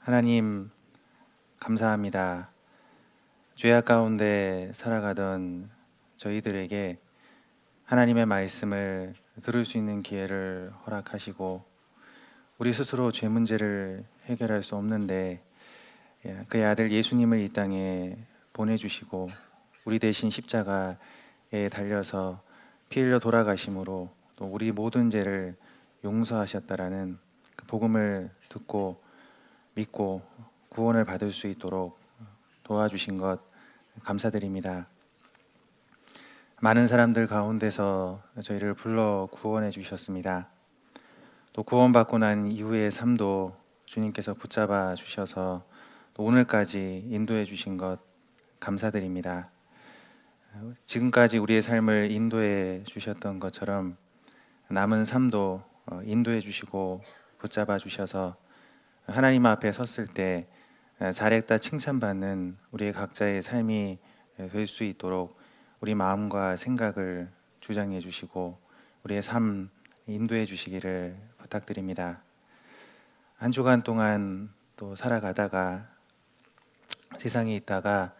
하나님, 감사합니다. 죄악 가운데 살아가던 저희들에게 하나님의 말씀을 들을 수 있는 기회를 허락하시고, 우리 스스로 죄 문제를 해결할 수 없는데 그의 아들 예수님을 이 땅에 보내주시고 우리 대신 십자가에 달려서 피 흘려 돌아가심으로 또 우리 모든 죄를 용서하셨다라는 그 복음을 듣고 믿고 구원을 받을 수 있도록 도와주신 것 감사드립니다. 많은 사람들 가운데서 저희를 불러 구원해 주셨습니다. 또 구원받고 난 이후의 삶도 주님께서 붙잡아 주셔서 또 오늘까지 인도해 주신 것 감사드립니다. 지금까지 우리의 삶을 인도해 주셨던 것처럼 남은 삶도 인도해 주시고 붙잡아 주셔서 하나님 앞에 섰을 때 잘했다 칭찬받는 우리의 각자의 삶이 될 수 있도록 우리 마음과 생각을 주장해 주시고 우리의 삶 인도해 주시기를 부탁드립니다. 한 주간 동안 또 살아가다가 세상에 있다가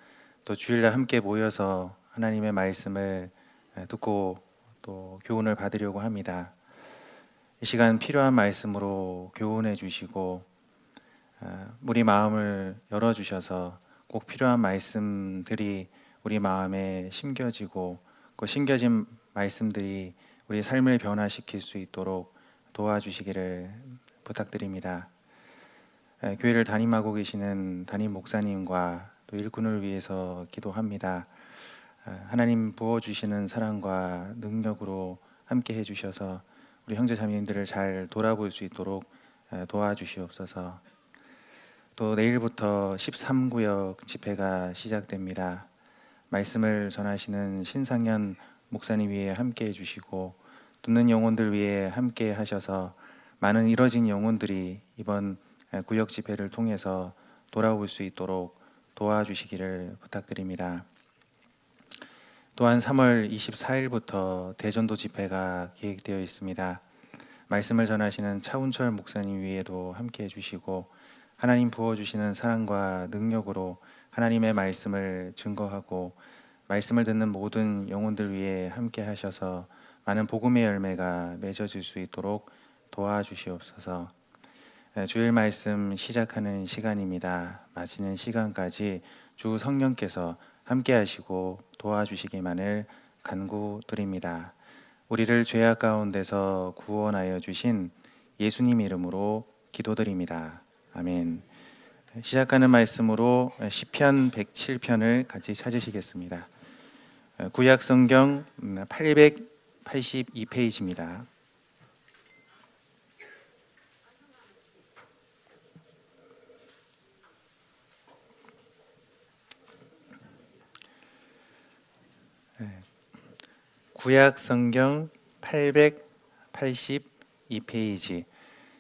또 주일날 함께 모여서 하나님의 말씀을 듣고 또 교훈을 받으려고 합니다. 이 시간 필요한 말씀으로 교훈해 주시고 우리 마음을 열어주셔서 꼭 필요한 말씀들이 우리 마음에 심겨지고 그 심겨진 말씀들이 우리 삶을 변화시킬 수 있도록 도와주시기를 부탁드립니다. 교회를 담임하고 계시는 담임 목사님과 또 일꾼을 위해서 기도합니다. 하나님 부어주시는 사랑과 능력으로 함께 해주셔서 우리 형제 자매님들을 잘 돌아볼 수 있도록 도와주시옵소서. 또 내일부터 13구역 집회가 시작됩니다. 말씀을 전하시는 신상현 목사님 위에 함께 해주시고 듣는 영혼들 위에 함께 하셔서 많은 이뤄진 영혼들이 이번 구역 집회를 통해서 돌아올 수 있도록 도와주시기를 부탁드립니다. 또한 3월 24일부터 대전도 집회가 계획되어 있습니다. 말씀을 전하시는 차운철 목사님 위에도 함께 해주시고 하나님 부어주시는 사랑과 능력으로 하나님의 말씀을 증거하고 말씀을 듣는 모든 영혼들 위해 함께 하셔서 많은 복음의 열매가 맺어질 수 있도록 도와주시옵소서. 주일 말씀 시작하는 시간입니다. 마치는 시간까지 주 성령께서 함께 하시고 도와주시기만을 간구드립니다. 우리를 죄악 가운데서 구원하여 주신 예수님 이름으로 기도드립니다. 아멘. 시작하는 말씀으로 시편 107편을 같이 찾으시겠습니다. 구약 성경 882페이지입니다. 구약 성경 882페이지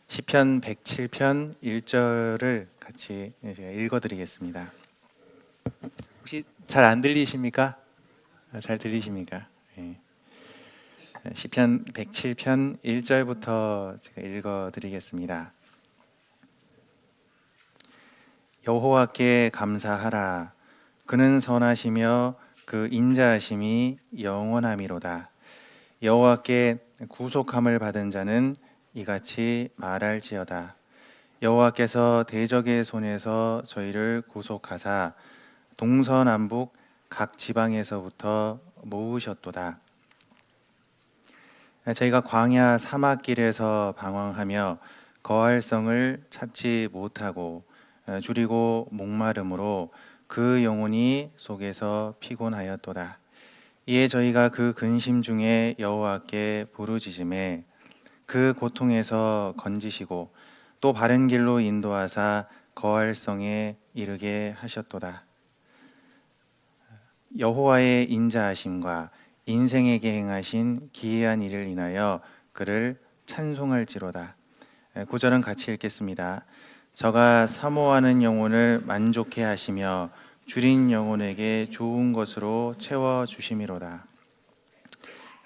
시편 107편 1절을 같이 읽어드리겠습니다. 혹시 잘 안 들리십니까? 잘 들리십니까? 네. 시편 107편 1절부터 제가 읽어드리겠습니다. 여호와께 감사하라. 그는 선하시며 그 인자하심이 영원함이로다. 여호와께 구속함을 받은 자는 이같이 말할지어다. 여호와께서 대적의 손에서 저희를 구속하사 동서남북 각 지방에서부터 모으셨도다. 저희가 광야 사막길에서 방황하며 거할 성을 찾지 못하고 줄이고 목마름으로 그 영혼이 속에서 피곤하였도다. 이에 저희가 그 근심 중에 여호와께 부르짖음에 그 고통에서 건지시고 또 바른 길로 인도하사 거할 성에 이르게 하셨도다. 여호와의 인자하심과 인생에게 행하신 기이한 일을 인하여 그를 찬송할지로다. 9절은 같이 읽겠습니다. 저가 사모하는 영혼을 만족해 하시며 줄인 영혼에게 좋은 것으로 채워 주심이로다.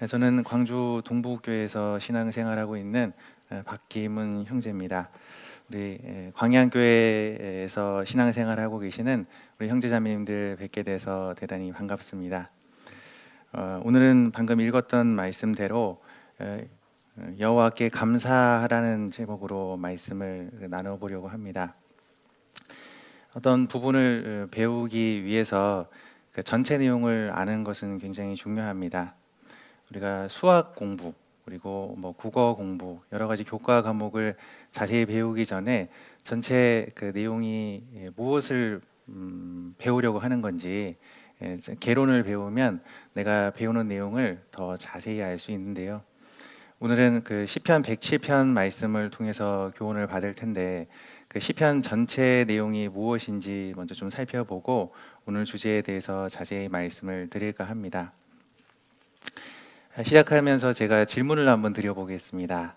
저는 광주 동부교회에서 신앙생활하고 있는 박기문 형제입니다. 우리 광양교회에서 신앙생활하고 계시는 우리 형제자매님들 뵙게 돼서 대단히 반갑습니다. 오늘은 방금 읽었던 말씀대로 여호와께 감사하라는 제목으로 말씀을 나눠보려고 합니다. 어떤 부분을 배우기 위해서 그 전체 내용을 아는 것은 굉장히 중요합니다. 우리가 수학 공부 그리고 국어 공부 여러 가지 교과 과목을 자세히 배우기 전에 전체 그 내용이 무엇을 배우려고 하는 건지 개론을 배우면 내가 배우는 내용을 더 자세히 알 수 있는데요. 오늘은 그 시편 107편 말씀을 통해서 교훈을 받을 텐데 그 시편 전체 내용이 무엇인지 먼저 좀 살펴보고 오늘 주제에 대해서 자세히 말씀을 드릴까 합니다. 시작하면서 제가 질문을 한번 드려보겠습니다.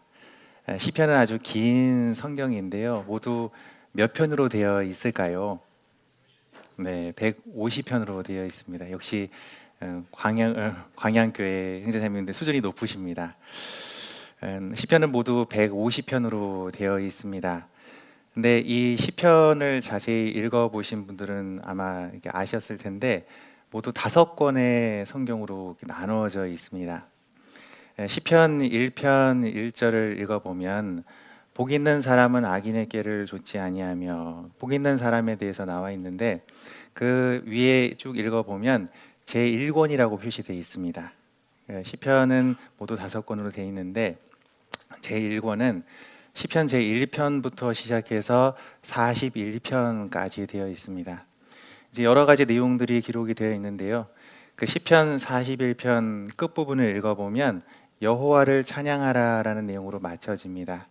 시편은 아주 긴 성경인데요. 모두 몇 편으로 되어 있을까요? 네, 150편으로 되어 있습니다. 역시 광양교회 형제자매님들 수준이 높으십니다. 시편은 모두 150편으로 되어 있습니다. 근데 이 시편을 자세히 읽어보신 분들은 아마 아셨을 텐데 모두 5권의 성경으로 나누어져 있습니다. 시편 1편 1절을 읽어보면 복 있는 사람은 악인의 꾀를 좇지 아니하며 복 있는 사람에 대해서 나와 있는데 그 위에 쭉 읽어보면 제1권이라고 표시되어 있습니다. 시편은 모두 5권으로 되어 있는데 제1권은 시편 제1편부터 시작해서 41편까지 되어 있습니다. 이제 여러 가지 내용들이 기록이 되어 있는데요. 그 시편 41편 끝부분을 읽어보면 여호와를 찬양하라라는 내용으로 맞춰집니다.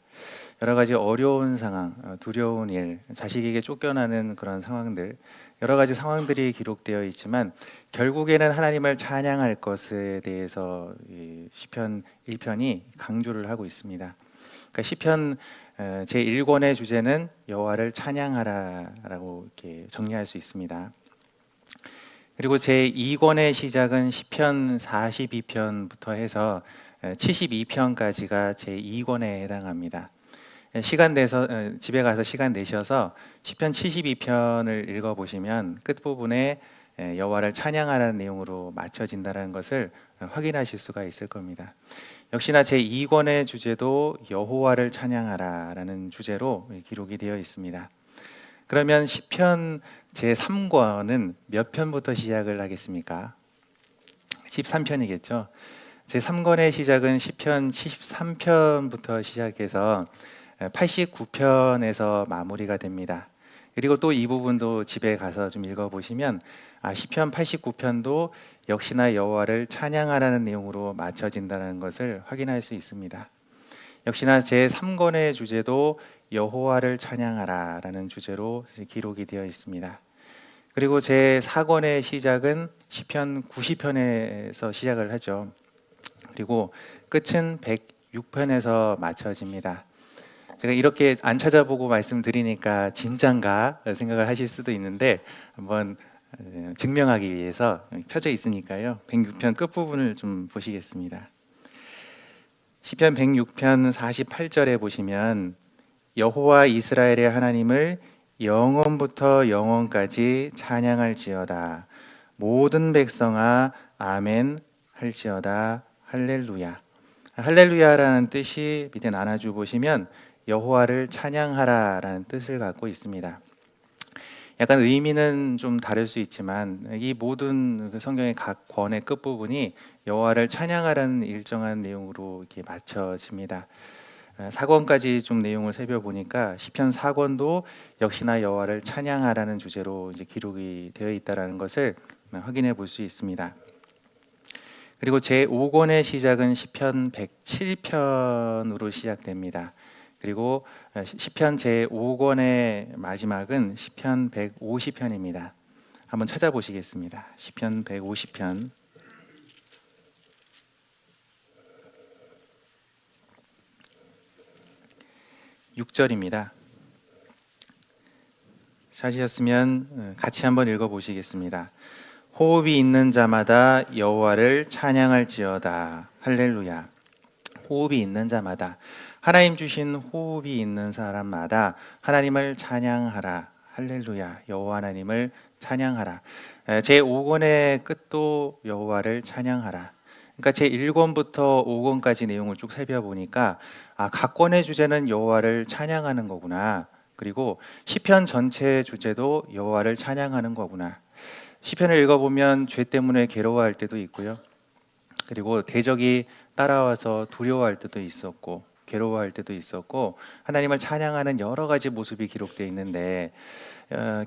여러 가지 어려운 상황, 두려운 일, 자식에게 쫓겨나는 그런 상황들, 여러 가지 상황들이 기록되어 있지만 결국에는 하나님을 찬양할 것에 대해서 이 시편 1편이 강조를 하고 있습니다. 그러니까 시편 제1권의 주제는 여호와를 찬양하라라고 이렇게 정리할 수 있습니다. 그리고 제2권의 시작은 시편 42편부터 해서 72편까지가 제2권에 해당합니다. 시간 내서 집에 가서 시간 내셔서 시편 72편을 읽어보시면 끝부분에 여호와를 찬양하라는 내용으로 맞춰진다는 것을 확인하실 수가 있을 겁니다. 역시나 제2권의 주제도 여호와를 찬양하라라는 주제로 기록이 되어 있습니다. 그러면 시편 제3권은 몇 편부터 시작을 하겠습니까? 13편이겠죠. 제3권의 시작은 시편 73편부터 시작해서 89편에서 마무리가 됩니다. 그리고 또 이 부분도 집에 가서 좀 읽어보시면 시편 89편도 역시나 여호와를 찬양하라는 내용으로 맞춰진다는 것을 확인할 수 있습니다. 역시나 제3권의 주제도 여호와를 찬양하라라는 주제로 기록이 되어 있습니다. 그리고 제4권의 시작은 시편 90편에서 시작을 하죠. 그리고 끝은 106편에서 맞춰집니다. 제가 이렇게 안 찾아보고 말씀드리니까 진짠가 생각을 하실 수도 있는데 한번 증명하기 위해서 펴져 있으니까요. 106편 끝부분을 좀 보시겠습니다. 시편 106편 48절에 보시면 여호와 이스라엘의 하나님을 영원부터 영원까지 찬양할지어다. 모든 백성아 아멘 할지어다. 할렐루야. 할렐루야라는 뜻이 밑에 나눠주 보시면 여호와를 찬양하라라는 뜻을 갖고 있습니다. 약간 의미는 좀 다를 수 있지만 이 모든 성경의 각 권의 끝부분이 여호와를 찬양하라는 일정한 내용으로 이렇게 맞춰집니다. 4권까지 좀 내용을 살펴보니까 시편 4권도 역시나 여호와를 찬양하라는 주제로 이제 기록이 되어 있다라는 것을 확인해 볼 수 있습니다. 그리고 제5권의 시작은 시편 107편으로 시작됩니다. 그리고 시편 제5권의 마지막은 시편 150편입니다. 한번 찾아보시겠습니다. 시편 150편 6절입니다. 찾으셨으면 같이 한번 읽어보시겠습니다. 호흡이 있는 자마다 여호와를 찬양할지어다. 할렐루야. 호흡이 있는 자마다 하나님 주신 호흡이 있는 사람마다 하나님을 찬양하라. 할렐루야. 여호와 하나님을 찬양하라. 제 5권의 끝도 여호와를 찬양하라. 그러니까 제 1권부터 5권까지 내용을 쭉 살펴보니까 각 권의 주제는 여호와를 찬양하는 거구나. 그리고 시편 전체의 주제도 여호와를 찬양하는 거구나. 시편을 읽어보면 죄 때문에 괴로워할 때도 있고요. 그리고 대적이 따라와서 두려워할 때도 있었고 괴로워할 때도 있었고 하나님을 찬양하는 여러 가지 모습이 기록되어 있는데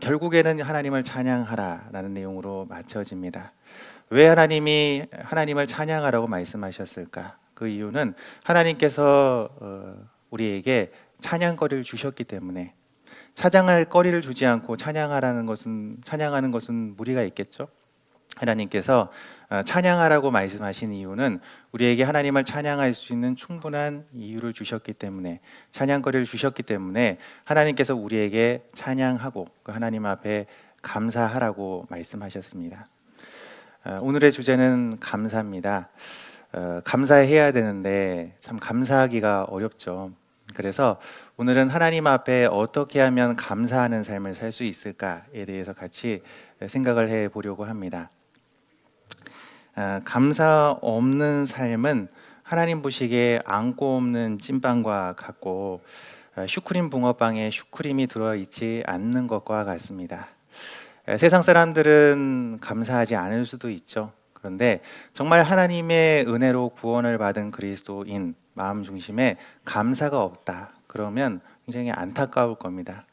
결국에는 하나님을 찬양하라라는 내용으로 맞춰집니다. 왜 하나님이 하나님을 찬양하라고 말씀하셨을까? 그 이유는 하나님께서 우리에게 찬양거리를 주셨기 때문에 찬양할 거리를 주지 않고 찬양하는 것은 무리가 있겠죠. 하나님께서 찬양하라고 말씀하신 이유는 우리에게 하나님을 찬양할 수 있는 충분한 이유를 주셨기 때문에 찬양거리를 주셨기 때문에 하나님께서 우리에게 찬양하고 그 하나님 앞에 감사하라고 말씀하셨습니다. 오늘의 주제는 감사입니다. 감사해야 되는데 참 감사하기가 어렵죠. 그래서 오늘은 하나님 앞에 어떻게 하면 감사하는 삶을 살 수 있을까에 대해서 같이 생각을 해 보려고 합니다. 감사 없는 삶은 하나님 보시기에 안고 없는 찐빵과 같고 슈크림 붕어빵에 슈크림이 들어있지 않는 것과 같습니다. 세상 사람들은 감사하지 않을 수도 있죠. 그런데 정말 하나님의 은혜로 구원을 받은 그리스도인 마음 중심에 감사가 없다. 그러면 굉장히 안타까울 겁니다.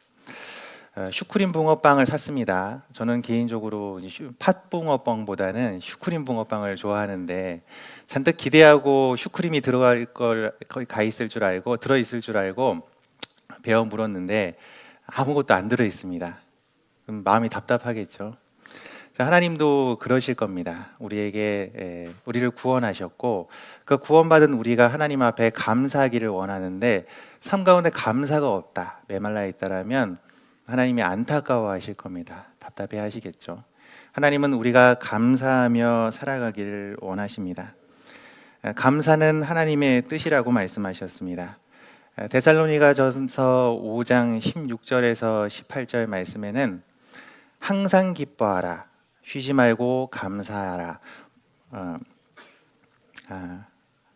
슈크림 붕어빵을 샀습니다. 저는 개인적으로 팥붕어빵보다는 슈크림 붕어빵을 좋아하는데 잔뜩 기대하고 슈크림이 들어갈 걸 거의 들어 있을 줄 알고 베어 물었는데 아무것도 안 들어 있습니다. 그럼 마음이 답답하겠죠. 자, 하나님도 그러실 겁니다. 우리를 구원하셨고 그 구원받은 우리가 하나님 앞에 감사하기를 원하는데 삶 가운데 감사가 없다, 메말라 있다라면 하나님이 안타까워하실 겁니다. 답답해 하시겠죠. 하나님은 우리가 감사하며 살아가기를 원하십니다. 감사는 하나님의 뜻이라고 말씀하셨습니다. 데살로니가전서 5장 16절에서 18절 말씀에는 항상 기뻐하라, 쉬지 말고 감사하라.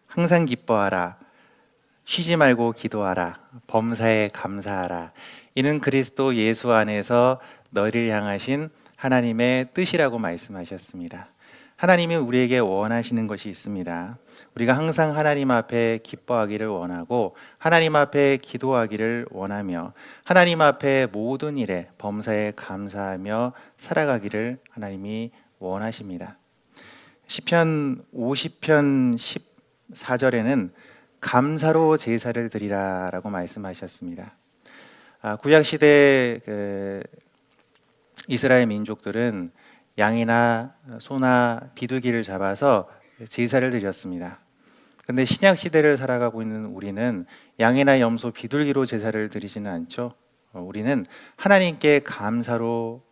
항상 기뻐하라, 쉬지 말고 기도하라, 범사에 감사하라. 이는 그리스도 예수 안에서 너희를 향하신 하나님의 뜻이라고 말씀하셨습니다. 하나님이 우리에게 원하시는 것이 있습니다. 우리가 항상 하나님 앞에 기뻐하기를 원하고 하나님 앞에 기도하기를 원하며 하나님 앞에 모든 일에 범사에 감사하며 살아가기를 하나님이 원하십니다. 시편 50편 14절에는 감사로 제사를 드리라라고 말씀하셨습니다. 구약 시대 이스라엘 민족들은 양이나 소나 비둘기를 잡아서 제사를 드렸습니다. 그런데 신약 시대를 살아가고 있는 우리는 양이나 염소, 비둘기로 제사를 드리지는 않죠. 우리는 하나님께 감사로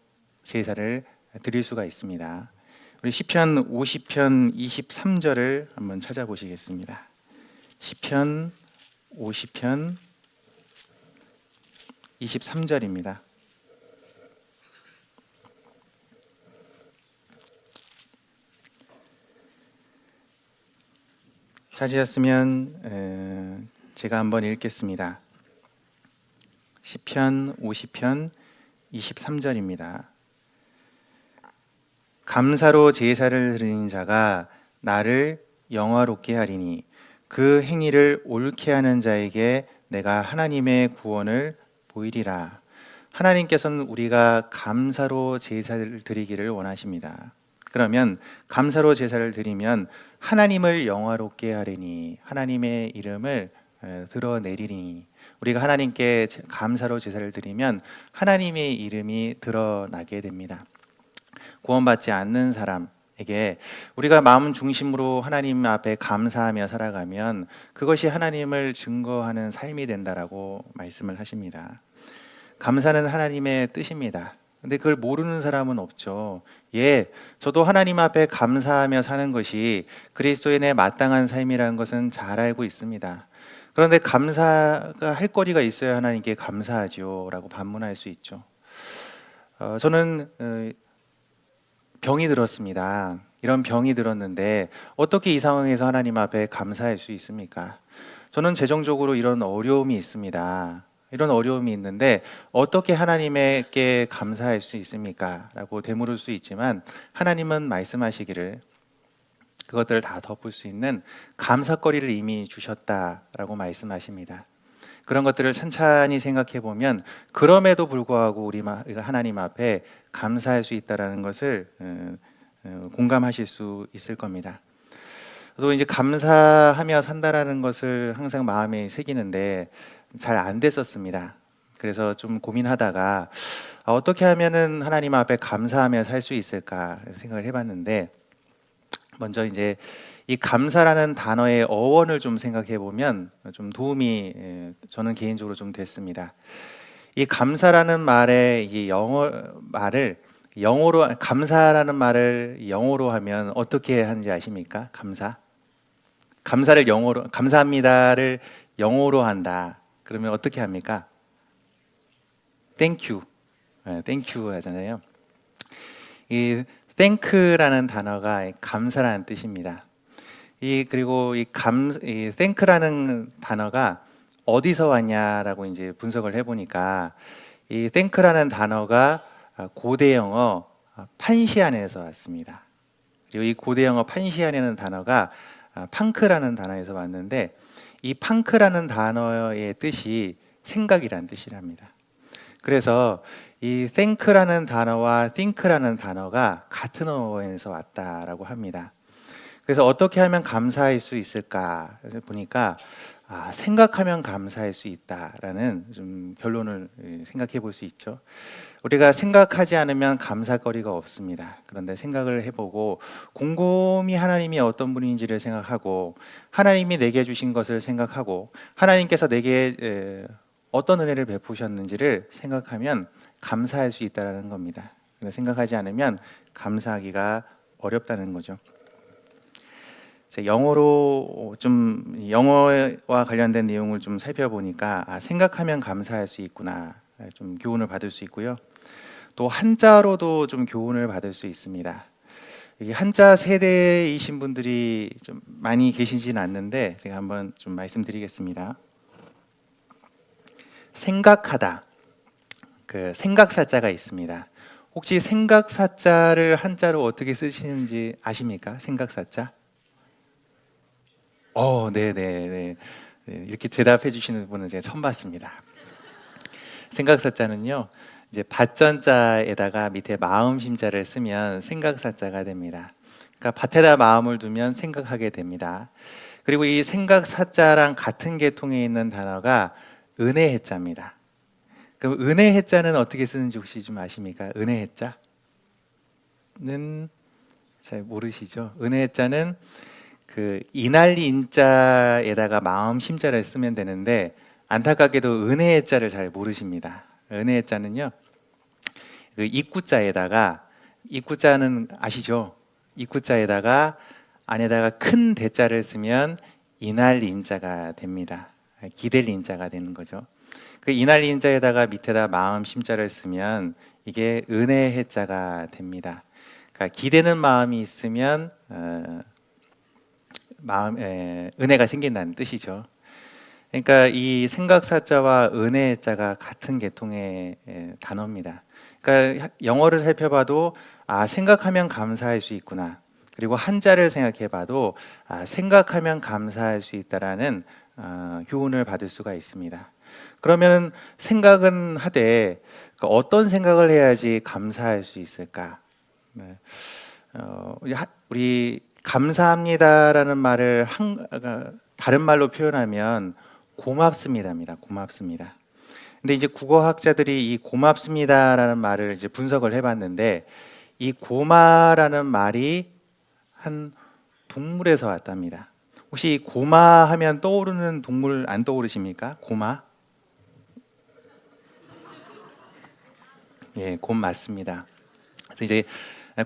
제사를 드릴 수가 있습니다. 우리 시편 50편 23절을 한번 찾아보시겠습니다. 시편 50편 23절입니다. 찾으셨으면 제가 한번 읽겠습니다. 시편 50편 23절입니다. 감사로 제사를 드리는 자가 나를 영화롭게 하리니 그 행위를 옳게 하는 자에게 내가 하나님의 구원을 보이리라. 하나님께서는 우리가 감사로 제사를 드리기를 원하십니다. 그러면 감사로 제사를 드리면 하나님을 영화롭게 하리니, 하나님의 이름을 드러내리니, 우리가 하나님께 감사로 제사를 드리면 하나님의 이름이 드러나게 됩니다. 구원받지 않는 사람에게 우리가 마음 중심으로 하나님 앞에 감사하며 살아가면 그것이 하나님을 증거하는 삶이 된다라고 말씀을 하십니다. 감사는 하나님의 뜻입니다. 근데 그걸 모르는 사람은 없죠. 저도 하나님 앞에 감사하며 사는 것이 그리스도인의 마땅한 삶이라는 것은 잘 알고 있습니다. 그런데 감사가 할 거리가 있어야 하나님께 감사하지요라고 반문할 수 있죠. 저는 병이 들었습니다. 이런 병이 들었는데 어떻게 이 상황에서 하나님 앞에 감사할 수 있습니까? 저는 재정적으로 이런 어려움이 있습니다. 이런 어려움이 있는데 어떻게 하나님께 감사할 수 있습니까? 라고 되물을 수 있지만 하나님은 말씀하시기를 그것들을 다 덮을 수 있는 감사거리를 이미 주셨다라고 말씀하십니다. 그런 것들을 찬찬히 생각해 보면 그럼에도 불구하고 우리가 하나님 앞에 감사할 수 있다라는 것을 공감하실 수 있을 겁니다. 또 이제 감사하며 산다라는 것을 항상 마음에 새기는데 잘 안 됐었습니다. 그래서 좀 고민하다가 어떻게 하면은 하나님 앞에 감사하며 살 수 있을까 생각을 해봤는데 먼저 이제 이 감사라는 단어의 어원을 좀 생각해 보면 좀 도움이 저는 개인적으로 좀 됐습니다. 이 감사라는 말의 이 영어로 감사라는 말을 영어로 하면 어떻게 하는지 아십니까? 감사를 영어로 감사합니다를 영어로 한다. 그러면 어떻게 합니까? Thank you. Thank you 하잖아요. 이 thank라는 단어가 감사라는 뜻입니다. 그리고 이 thank라는 단어가 어디서 왔냐라고 이제 분석을 해보니까 이 thank라는 단어가 고대 영어 판시안에서 왔습니다. 그리고 이 고대 영어 판시안이라는 단어가 팡크라는 단어에서 왔는데 이 팡크라는 단어의 뜻이 생각이라는 뜻이랍니다. 그래서 이 think라는 단어와 think라는 단어가 같은 어원에서 왔다라고 합니다. 그래서 어떻게 하면 감사할 수 있을까 보니까 생각하면 감사할 수 있다라는 좀 결론을 생각해 볼 수 있죠. 우리가 생각하지 않으면 감사거리가 없습니다. 그런데 생각을 해보고 곰곰이 하나님이 어떤 분인지를 생각하고 하나님이 내게 주신 것을 생각하고 하나님께서 내게 어떤 은혜를 베푸셨는지를 생각하면 감사할 수 있다는 겁니다. 생각하지 않으면 감사하기가 어렵다는 거죠. 영어로 좀 영어와 관련된 내용을 좀 살펴보니까 생각하면 감사할 수 있구나 좀 교훈을 받을 수 있고요. 또 한자로도 좀 교훈을 받을 수 있습니다. 이게 한자 세대이신 분들이 좀 많이 계시진 않는데 제가 한번 좀 말씀드리겠습니다. 생각하다, 그 생각사자가 있습니다. 혹시 생각사자를 한자로 어떻게 쓰시는지 아십니까? 생각사자? 네네. 이렇게 대답해 주시는 분은 제가 처음 봤습니다. 생각사자는요, 이제 밭전자에다가 밑에 마음심자를 쓰면 생각사자가 됩니다. 그러니까 밭에다 마음을 두면 생각하게 됩니다. 그리고 이 생각사자랑 같은 계통에 있는 단어가 은혜해자입니다. 그럼 은혜해자는 어떻게 쓰는지 혹시 좀 아십니까? 은혜해자는 잘 모르시죠? 은혜해자는 그 이날인자에다가 마음심자를 쓰면 되는데 안타깝게도 은혜해자를 잘 모르십니다. 은혜해자는요, 그 입구자는 아시죠? 입구자에다가 안에다가 큰 대자를 쓰면 이날인자가 됩니다. 기댈 인자가 되는 거죠. 그 이날인자에다가 밑에다 마음심자를 쓰면 이게 은혜해자가 됩니다. 그러니까 기대는 마음이 있으면 은혜가 생긴다는 뜻이죠. 그러니까 이 생각사자와 은혜자가 같은 계통의 단어입니다. 그러니까 영어를 살펴봐도 생각하면 감사할 수 있구나. 그리고 한자를 생각해봐도 생각하면 감사할 수 있다라는 교훈을 받을 수가 있습니다. 그러면 생각은 하되 어떤 생각을 해야지 감사할 수 있을까? 우리 감사합니다라는 말을 다른 말로 표현하면 고맙습니다입니다. 고맙습니다. 근데 이제 국어학자들이 이 고맙습니다라는 말을 이제 분석을 해봤는데 이 고마라는 말이 한 동물에서 왔답니다. 혹시 고마하면 떠오르는 동물 안 떠오르십니까? 고마? 예, 곰 맞습니다. 그래서 이제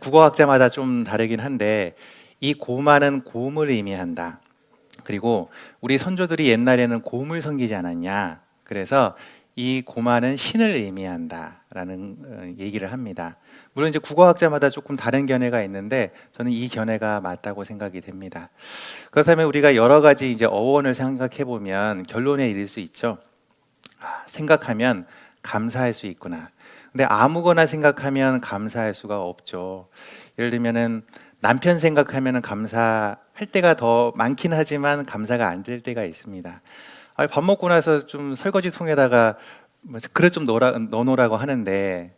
국어학자마다 좀 다르긴 한데 이 고마는 곰을 의미한다. 그리고 우리 선조들이 옛날에는 곰을 섬기지 않았냐. 그래서 이 고마는 신을 의미한다라는 얘기를 합니다. 물론 이제 국어학자마다 조금 다른 견해가 있는데 저는 이 견해가 맞다고 생각이 됩니다. 그렇다면 우리가 여러 가지 이제 어원을 생각해 보면 결론에 이를 수 있죠. 생각하면 감사할 수 있구나. 근데 아무거나 생각하면 감사할 수가 없죠. 예를 들면은 남편 생각하면 감사할 때가 더 많긴 하지만 감사가 안 될 때가 있습니다. 밥 먹고 나서 좀 설거지 통에다가 그릇 좀 넣어놓으라고 하는데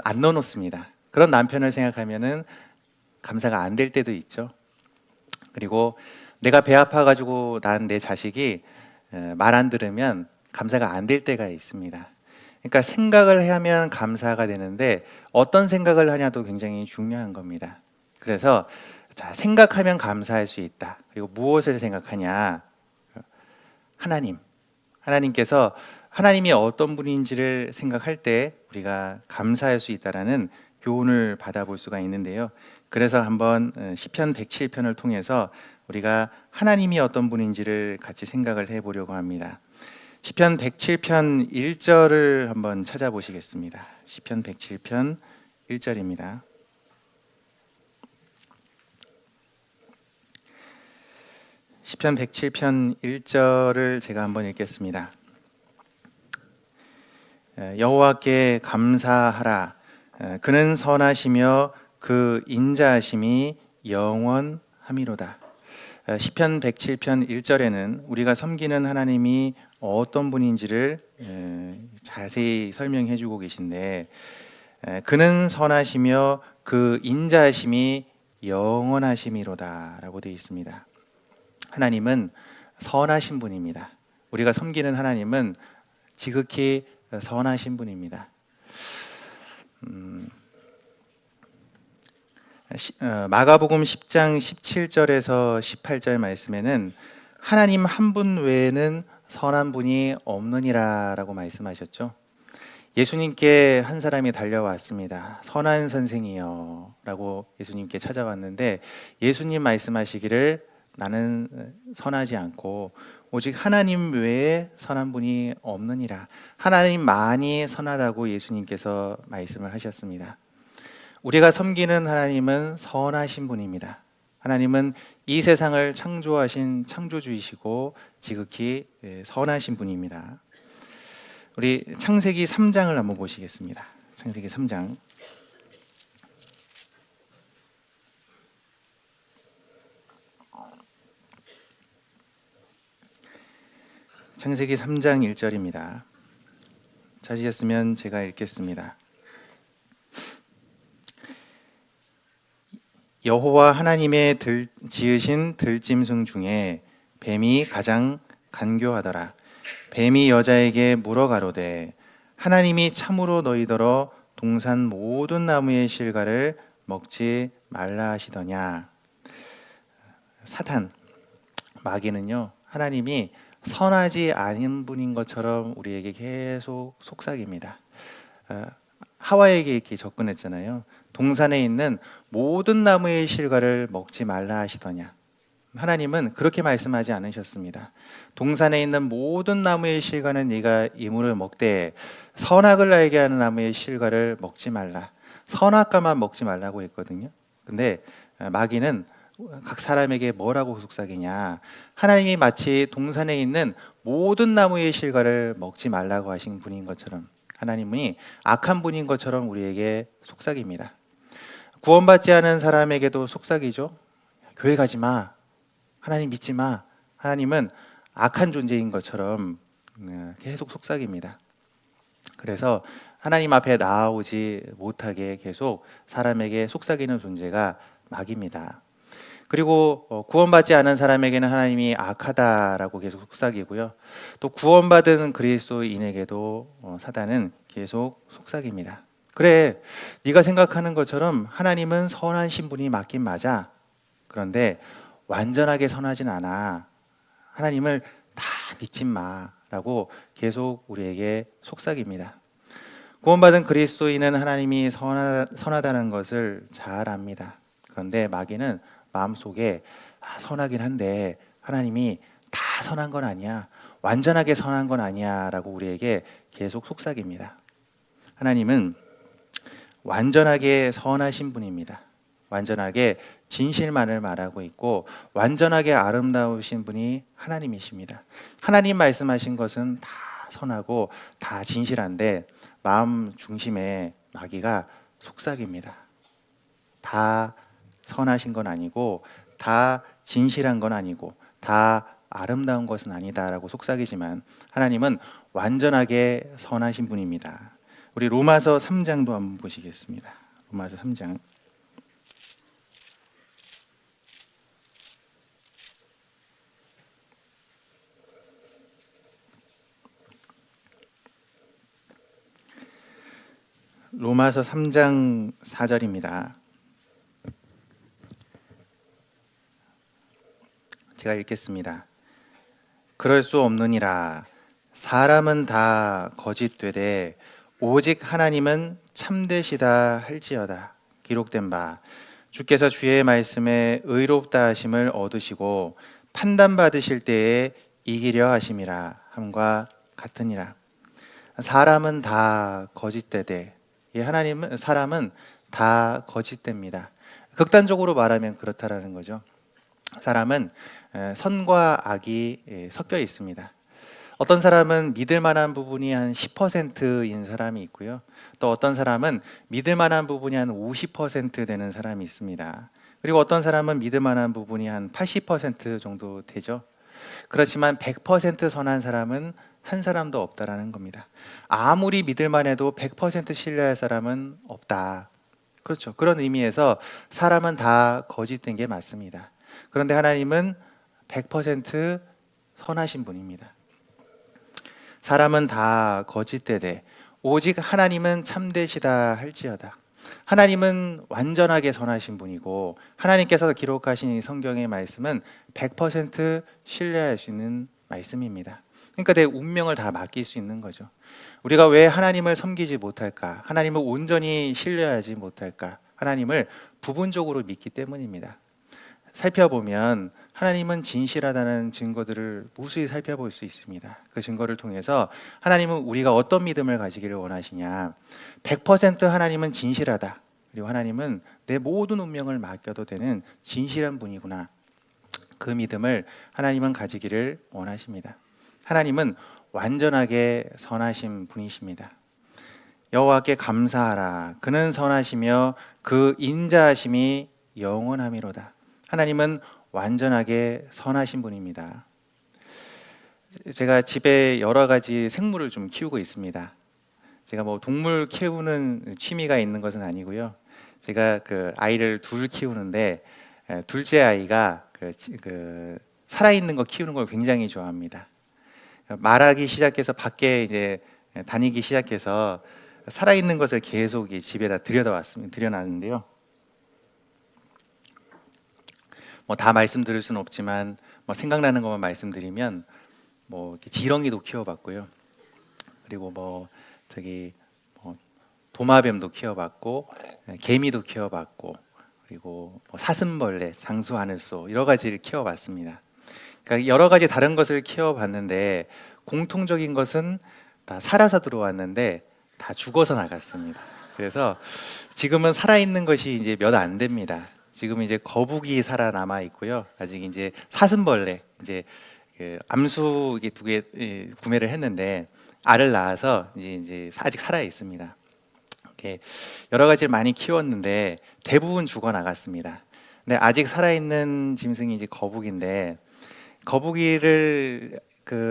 안 넣어놓습니다. 그런 남편을 생각하면은 감사가 안 될 때도 있죠. 그리고 내가 배 아파가지고 난 내 자식이 말 안 들으면 감사가 안 될 때가 있습니다. 그러니까 생각을 하면 감사가 되는데 어떤 생각을 하냐도 굉장히 중요한 겁니다. 그래서 자, 생각하면 감사할 수 있다. 그리고 무엇을 생각하냐? 하나님께서 하나님이 어떤 분인지를 생각할 때 우리가 감사할 수 있다라는 교훈을 받아볼 수가 있는데요. 그래서 한번 시편 107편을 통해서 우리가 하나님이 어떤 분인지를 같이 생각을 해보려고 합니다. 시편 107편 1절을 한번 찾아보시겠습니다. 시편 107편 1절입니다. 시편 107편 1절을 제가 한번 읽겠습니다. 여호와께 감사하라. 그는 선하시며 그 인자하심이 영원함이로다. 시편 107편 1절에는 우리가 섬기는 하나님이 어떤 분인지를 자세히 설명해 주고 계신데, 그는 선하시며 그 인자하심이 영원하심이로다 라고 되어 있습니다. 하나님은 선하신 분입니다. 우리가 섬기는 하나님은 지극히 선하신 분입니다. 마가복음 10장 17절에서 18절 말씀에는 하나님 한 분 외에는 선한 분이 없느니라 라고 말씀하셨죠. 예수님께 한 사람이 달려왔습니다. 선한 선생이여 라고 예수님께 찾아왔는데 예수님 말씀하시기를 나는 선하지 않고 오직 하나님 외에 선한 분이 없느니라. 하나님만이 선하다고 예수님께서 말씀을 하셨습니다. 우리가 섬기는 하나님은 선하신 분입니다. 하나님은 이 세상을 창조하신 창조주이시고 지극히 선하신 분입니다. 우리 창세기 3장을 한번 보시겠습니다. 창세기 3장. 창세기 3장 1절입니다. 찾으셨으면 제가 읽겠습니다. 여호와 하나님의 지으신 들짐승 중에 뱀이 가장 간교하더라. 뱀이 여자에게 물어 가로되 하나님이 참으로 너희더러 동산 모든 나무의 실과를 먹지 말라 하시더냐. 사탄, 마귀는요, 하나님이 선하지 않은 분인 것처럼 우리에게 계속 속삭입니다. 하와에게 이렇게 접근했잖아요. 동산에 있는 모든 나무의 실과를 먹지 말라 하시더냐. 하나님은 그렇게 말씀하지 않으셨습니다. 동산에 있는 모든 나무의 실과는 네가 이물을 먹되 선악을 알게 하는 나무의 실과를 먹지 말라. 선악과만 먹지 말라고 했거든요. 근데 마귀는 각 사람에게 뭐라고 속삭이냐. 하나님이 마치 동산에 있는 모든 나무의 실과를 먹지 말라고 하신 분인 것처럼, 하나님이 악한 분인 것처럼 우리에게 속삭입니다. 구원받지 않은 사람에게도 속삭이죠. 교회 가지 마. 하나님 믿지 마. 하나님은 악한 존재인 것처럼 계속 속삭입니다. 그래서 하나님 앞에 나아오지 못하게 계속 사람에게 속삭이는 존재가 마귀입니다. 그리고 구원받지 않은 사람에게는 하나님이 악하다라고 계속 속삭이고요. 또 구원받은 그리스도인에게도 사단은 계속 속삭입니다. 그래, 네가 생각하는 것처럼 하나님은 선하신 분이 맞긴 맞아. 그런데 완전하게 선하진 않아. 하나님을 다 믿지 마라고 계속 우리에게 속삭입니다. 구원받은 그리스도인은 하나님이 선하다는 것을 잘 압니다. 그런데 마귀는 마음속에 선하긴 한데 하나님이 다 선한 건 아니야, 완전하게 선한 건 아니야 라고 우리에게 계속 속삭입니다. 하나님은 완전하게 선하신 분입니다. 완전하게 진실만을 말하고 있고 완전하게 아름다우신 분이 하나님이십니다. 하나님 말씀하신 것은 다 선하고 다 진실한데 마음 중심에 마귀가 속삭입니다. 다 선하신 건 아니고 다 진실한 건 아니고 다 아름다운 것은 아니다라고 속삭이지만 하나님은 완전하게 선하신 분입니다. 우리 로마서 3장도 한번 보시겠습니다. 로마서 3장. 로마서 3장 4절입니다. 제가 읽겠습니다. 그럴 수 없느니라. 사람은 다 거짓되되 오직 하나님은 참되시다 할지어다. 기록된 바 주께서 주의 말씀에 의롭다 하심을 얻으시고 판단받으실 때에 이기려 하심이라 함과 같으니라. 사람은 다 거짓되되, 하나님은, 사람은 다 거짓됩니다. 극단적으로 말하면 그렇다라는 거죠. 사람은 선과 악이 섞여 있습니다. 어떤 사람은 믿을 만한 부분이 한 10%인 사람이 있고요. 또 어떤 사람은 믿을 만한 부분이 한 50% 되는 사람이 있습니다. 그리고 어떤 사람은 믿을 만한 부분이 한 80% 정도 되죠. 그렇지만 100% 선한 사람은 한 사람도 없다라는 겁니다. 아무리 믿을만 해도 100% 신뢰할 사람은 없다. 그렇죠. 그런 의미에서 사람은 다 거짓된 게 맞습니다. 그런데 하나님은 100% 선하신 분입니다. 사람은 다 거짓되되 오직 하나님은 참되시다 할지어다. 하나님은 완전하게 선하신 분이고 하나님께서 기록하신 이 성경의 말씀은 100% 신뢰할 수 있는 말씀입니다. 그러니까 내 운명을 다 맡길 수 있는 거죠. 우리가 왜 하나님을 섬기지 못할까? 하나님을 온전히 신뢰하지 못할까? 하나님을 부분적으로 믿기 때문입니다. 살펴보면 하나님은 진실하다는 증거들을 무수히 살펴볼 수 있습니다. 그 증거를 통해서 하나님은 우리가 어떤 믿음을 가지기를 원하시냐? 100% 하나님은 진실하다. 그리고 하나님은 내 모든 운명을 맡겨도 되는 진실한 분이구나. 그 믿음을 하나님은 가지기를 원하십니다. 하나님은 완전하게 선하신 분이십니다. 여호와께 감사하라. 그는 선하시며 그 인자하심이 영원함이로다. 하나님은 완전하게 선하신 분입니다. 제가 집에 여러 가지 생물을 좀 키우고 있습니다. 제가 뭐 동물 키우는 취미가 있는 것은 아니고요. 제가 그 아이를 둘 키우는데 둘째 아이가 살아있는 거 키우는 걸 굉장히 좋아합니다. 말하기 시작해서 밖에 이제 다니기 시작해서 살아있는 것을 계속 집에다 들여놨는데요. 뭐 다 말씀드릴 수는 없지만 뭐 생각나는 것만 말씀드리면 뭐 이렇게 지렁이도 키워봤고요. 그리고 뭐 도마뱀도 키워봤고 개미도 키워봤고 그리고 뭐 사슴벌레, 장수하늘소 여러 가지를 키워봤습니다. 그러니까 여러 가지 다른 것을 키워봤는데 공통적인 것은 다 살아서 들어왔는데 다 죽어서 나갔습니다. 그래서 지금은 살아있는 것이 이제 몇 안 됩니다. 지금 이제 거북이 살아남아 있고요. 아직 이제 사슴벌레 이제 암수 2개 구매를 했는데 알을 낳아서 이제 아직 살아 있습니다. 이렇게 여러 가지를 많이 키웠는데 대부분 죽어 나갔습니다. 근데 아직 살아 있는 짐승이 이제 거북인데 거북이를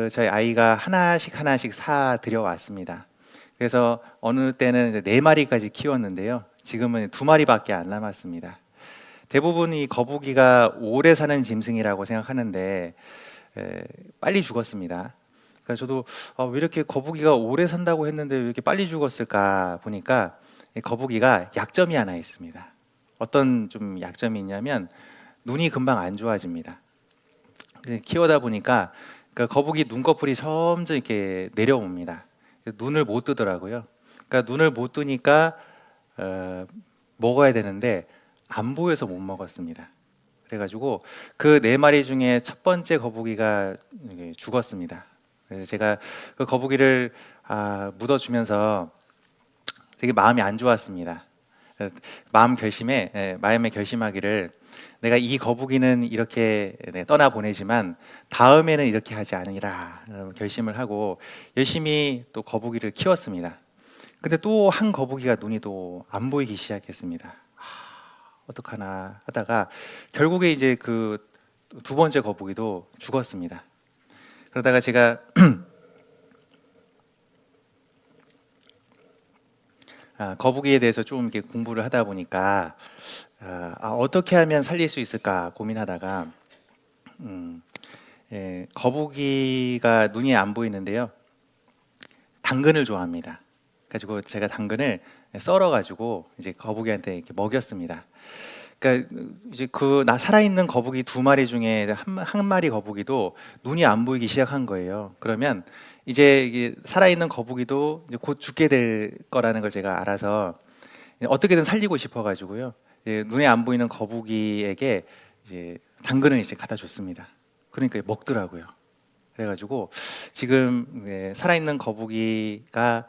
저희 아이가 하나씩 사 들여왔습니다. 그래서 어느 때는 4마리까지 키웠는데요. 지금은 2마리밖에 안 남았습니다. 대부분 이 거북이가 오래 사는 짐승이라고 생각하는데 빨리 죽었습니다. 그래서 저도 왜 이렇게 거북이가 오래 산다고 했는데 왜 이렇게 빨리 죽었을까 보니까 거북이가 약점이 하나 있습니다. 어떤 좀 약점이 있냐면 눈이 금방 안 좋아집니다. 키우다 보니까 거북이 눈꺼풀이 점점 이렇게 내려옵니다. 눈을 못 뜨더라고요. 그러니까 눈을 못 뜨니까 먹어야 되는데 안 보여서 못 먹었습니다. 그래가지고 그 네 마리 중에 첫 번째 거북이가 이게 죽었습니다. 그래서 제가 그 거북이를 묻어주면서 되게 마음이 안 좋았습니다. 마음에 결심하기를 내가 이 거북이는 이렇게 떠나 보내지만 다음에는 이렇게 하지 않으리라 결심을 하고 열심히 또 거북이를 키웠습니다. 근데 또 한 거북이가 눈이 또 안 보이기 시작했습니다. 어떡하나 하다가 결국에 이제 그 두 번째 거북이도 죽었습니다. 그러다가 제가 거북이에 대해서 좀 이렇게 공부를 하다 보니까 어떻게 하면 살릴 수 있을까 고민하다가 거북이가 눈이 안 보이는데요. 당근을 좋아합니다. 가지고 제가 당근을 썰어가지고 이제 거북이한테 이렇게 먹였습니다. 그러니까 이제 그 살아있는 거북이 두 마리 중에 한 마리 거북이도 눈이 안 보이기 시작한 거예요. 그러면 이제 이게 살아있는 거북이도 이제 곧 죽게 될 거라는 걸 제가 알아서 어떻게든 살리고 싶어가지고요. 눈에 안 보이는 거북이에게 이제 당근을 이제 갖다 줬습니다. 그러니까 먹더라고요. 그래가지고 지금 살아있는 거북이가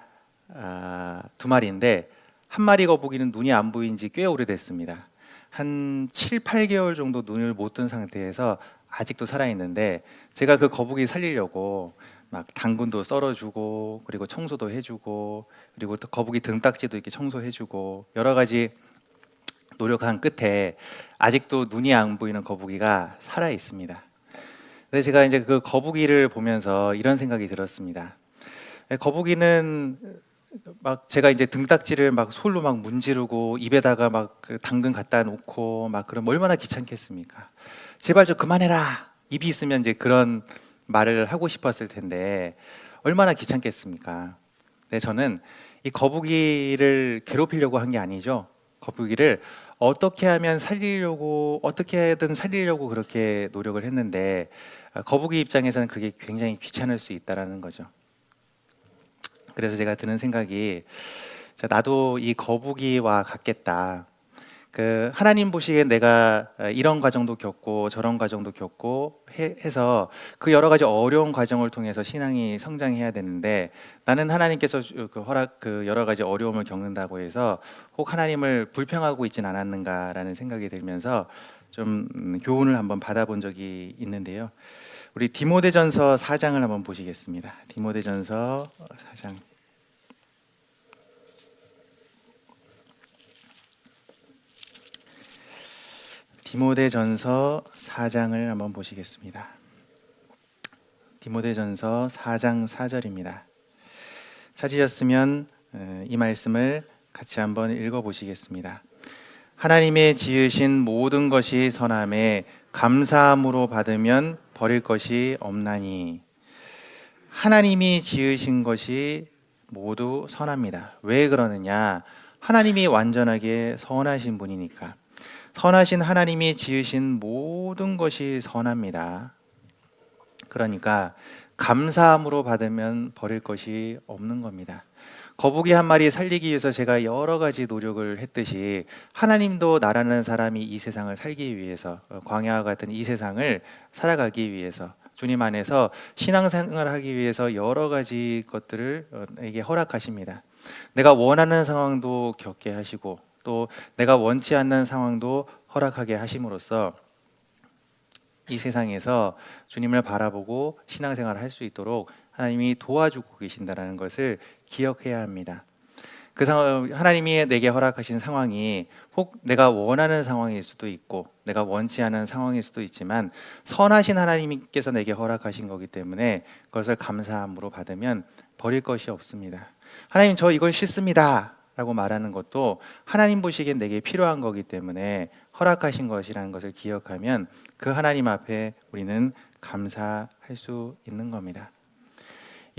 두 마리인데 한 마리 거북이는 눈이 안 보인 지 꽤 오래됐습니다. 한 7, 8개월 정도 눈을 못 뜬 상태에서 아직도 살아있는데 제가 그 거북이 살리려고 막 당근도 썰어주고 그리고 청소도 해주고 그리고 또 거북이 등딱지도 이렇게 청소해주고 여러 가지 노력한 끝에 아직도 눈이 안 보이는 거북이가 살아 있습니다. 근데 제가 이제 그 거북이를 보면서 이런 생각이 들었습니다. 거북이는 막 제가 이제 등딱지를 막 솔로 막 문지르고 입에다가 막 그 당근 갖다 놓고 막 그럼 얼마나 귀찮겠습니까? 제발 좀 그만해라. 입이 있으면 이제 그런 말을 하고 싶었을 텐데 얼마나 귀찮겠습니까? 네, 저는 이 거북이를 괴롭히려고 한 게 아니죠. 거북이를 어떻게든 살리려고 그렇게 노력을 했는데 거북이 입장에서는 그게 굉장히 귀찮을 수 있다라는 거죠. 그래서 제가 드는 생각이 나도 이 거북이와 같겠다. 그 하나님 보시기에 내가 이런 과정도 겪고 저런 과정도 겪고 해서 그 여러 가지 어려운 과정을 통해서 신앙이 성장해야 되는데 나는 하나님께서 그 여러 가지 어려움을 겪는다고 해서 혹 하나님을 불평하고 있진 않았는가라는 생각이 들면서 좀 교훈을 한번 받아본 적이 있는데요. 우리 디모데전서 4장을 한번 보시겠습니다. 디모데전서 4장. 디모데전서 4장을 한번 보시겠습니다. 디모데전서 4장 4절입니다. 찾으셨으면 이 말씀을 같이 한번 읽어보시겠습니다. 하나님의 지으신 모든 것이 선함에 감사함으로 받으면 버릴 것이 없나니. 하나님이 지으신 것이 모두 선합니다. 왜 그러느냐? 하나님이 완전하게 선하신 분이니까. 선하신 하나님이 지으신 모든 것이 선합니다. 그러니까 감사함으로 받으면 버릴 것이 없는 겁니다. 거북이 한 마리 살리기 위해서 제가 여러 가지 노력을 했듯이 하나님도 나라는 사람이 이 세상을 살기 위해서 광야와 같은 이 세상을 살아가기 위해서 주님 안에서 신앙생활을 하기 위해서 여러 가지 것들을 에게 허락하십니다. 내가 원하는 상황도 겪게 하시고 또 내가 원치 않는 상황도 허락하게 하심으로써 이 세상에서 주님을 바라보고 신앙생활을 할 수 있도록 하나님이 도와주고 계신다는 것을 기억해야 합니다. 그 상황, 하나님이 내게 허락하신 상황이 혹 내가 원하는 상황일 수도 있고 내가 원치 않은 상황일 수도 있지만 선하신 하나님께서 내게 허락하신 거기 때문에 그것을 감사함으로 받으면 버릴 것이 없습니다. 하나님, 저 이건 싫습니다 라고 말하는 것도 하나님 보시기엔 내게 필요한 거기 때문에 허락하신 것이라는 것을 기억하면 그 하나님 앞에 우리는 감사할 수 있는 겁니다.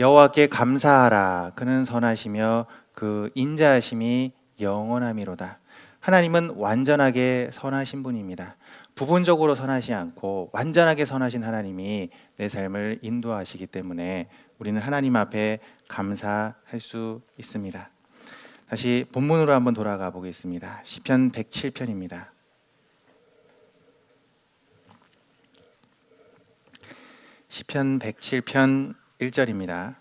여호와께 감사하라. 그는 선하시며 그 인자하심이 영원함이로다. 하나님은 완전하게 선하신 분입니다. 부분적으로 선하지 않고 완전하게 선하신 하나님이 내 삶을 인도하시기 때문에 우리는 하나님 앞에 감사할 수 있습니다. 다시 본문으로 한번 돌아가 보겠습니다. 시편 107편입니다. 시편 107편 1절입니다.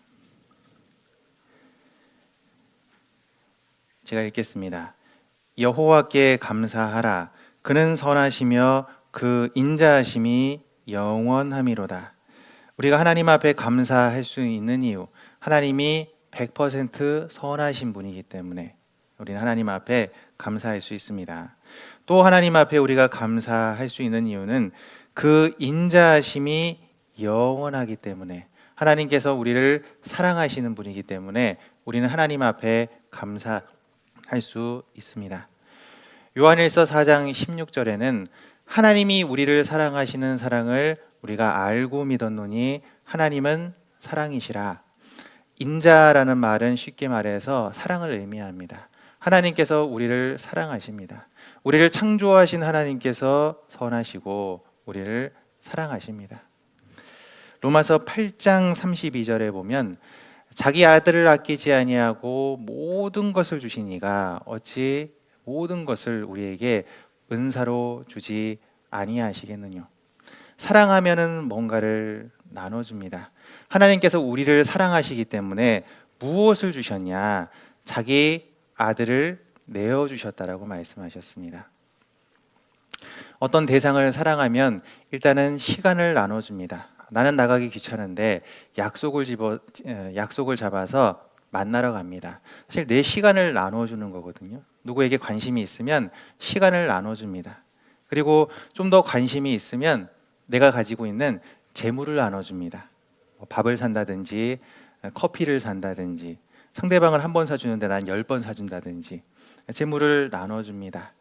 제가 읽겠습니다. 여호와께 감사하라. 그는 선하시며 그 인자하심이 영원함이로다. 우리가 하나님 앞에 감사할 수 있는 이유, 하나님이 100% 선하신 분이기 때문에 우리는 하나님 앞에 감사할 수 있습니다. 또 하나님 앞에 우리가 감사할 수 있는 이유는 그 인자하심이 영원하기 때문에, 하나님께서 우리를 사랑하시는 분이기 때문에 우리는 하나님 앞에 감사할 수 있습니다. 요한일서 4장 16절에는 하나님이 우리를 사랑하시는 사랑을 우리가 알고 믿었노니 하나님은 사랑이시라. 인자라는 말은 쉽게 말해서 사랑을 의미합니다. 하나님께서 우리를 사랑하십니다. 우리를 창조하신 하나님께서 선하시고 우리를 사랑하십니다. 로마서 8장 32절에 보면 자기 아들을 아끼지 아니하고 모든 것을 주신 이가 어찌 모든 것을 우리에게 은사로 주지 아니하시겠느냐. 사랑하면은 뭔가를 나눠줍니다. 하나님께서 우리를 사랑하시기 때문에 무엇을 주셨냐? 자기 아들을 내어주셨다라고 말씀하셨습니다. 어떤 대상을 사랑하면 일단은 시간을 나눠줍니다. 나는 나가기 귀찮은데 약속을 잡아서 만나러 갑니다. 사실 내 시간을 나눠주는 거거든요. 누구에게 관심이 있으면 시간을 나눠줍니다. 그리고 좀 더 관심이 있으면 내가 가지고 있는 재물을 나눠줍니다. 밥을 산다든지 커피를 산다든지, 상대방을 한 번 사주는데 난 10번 사준다든지 재물을 나눠줍니다.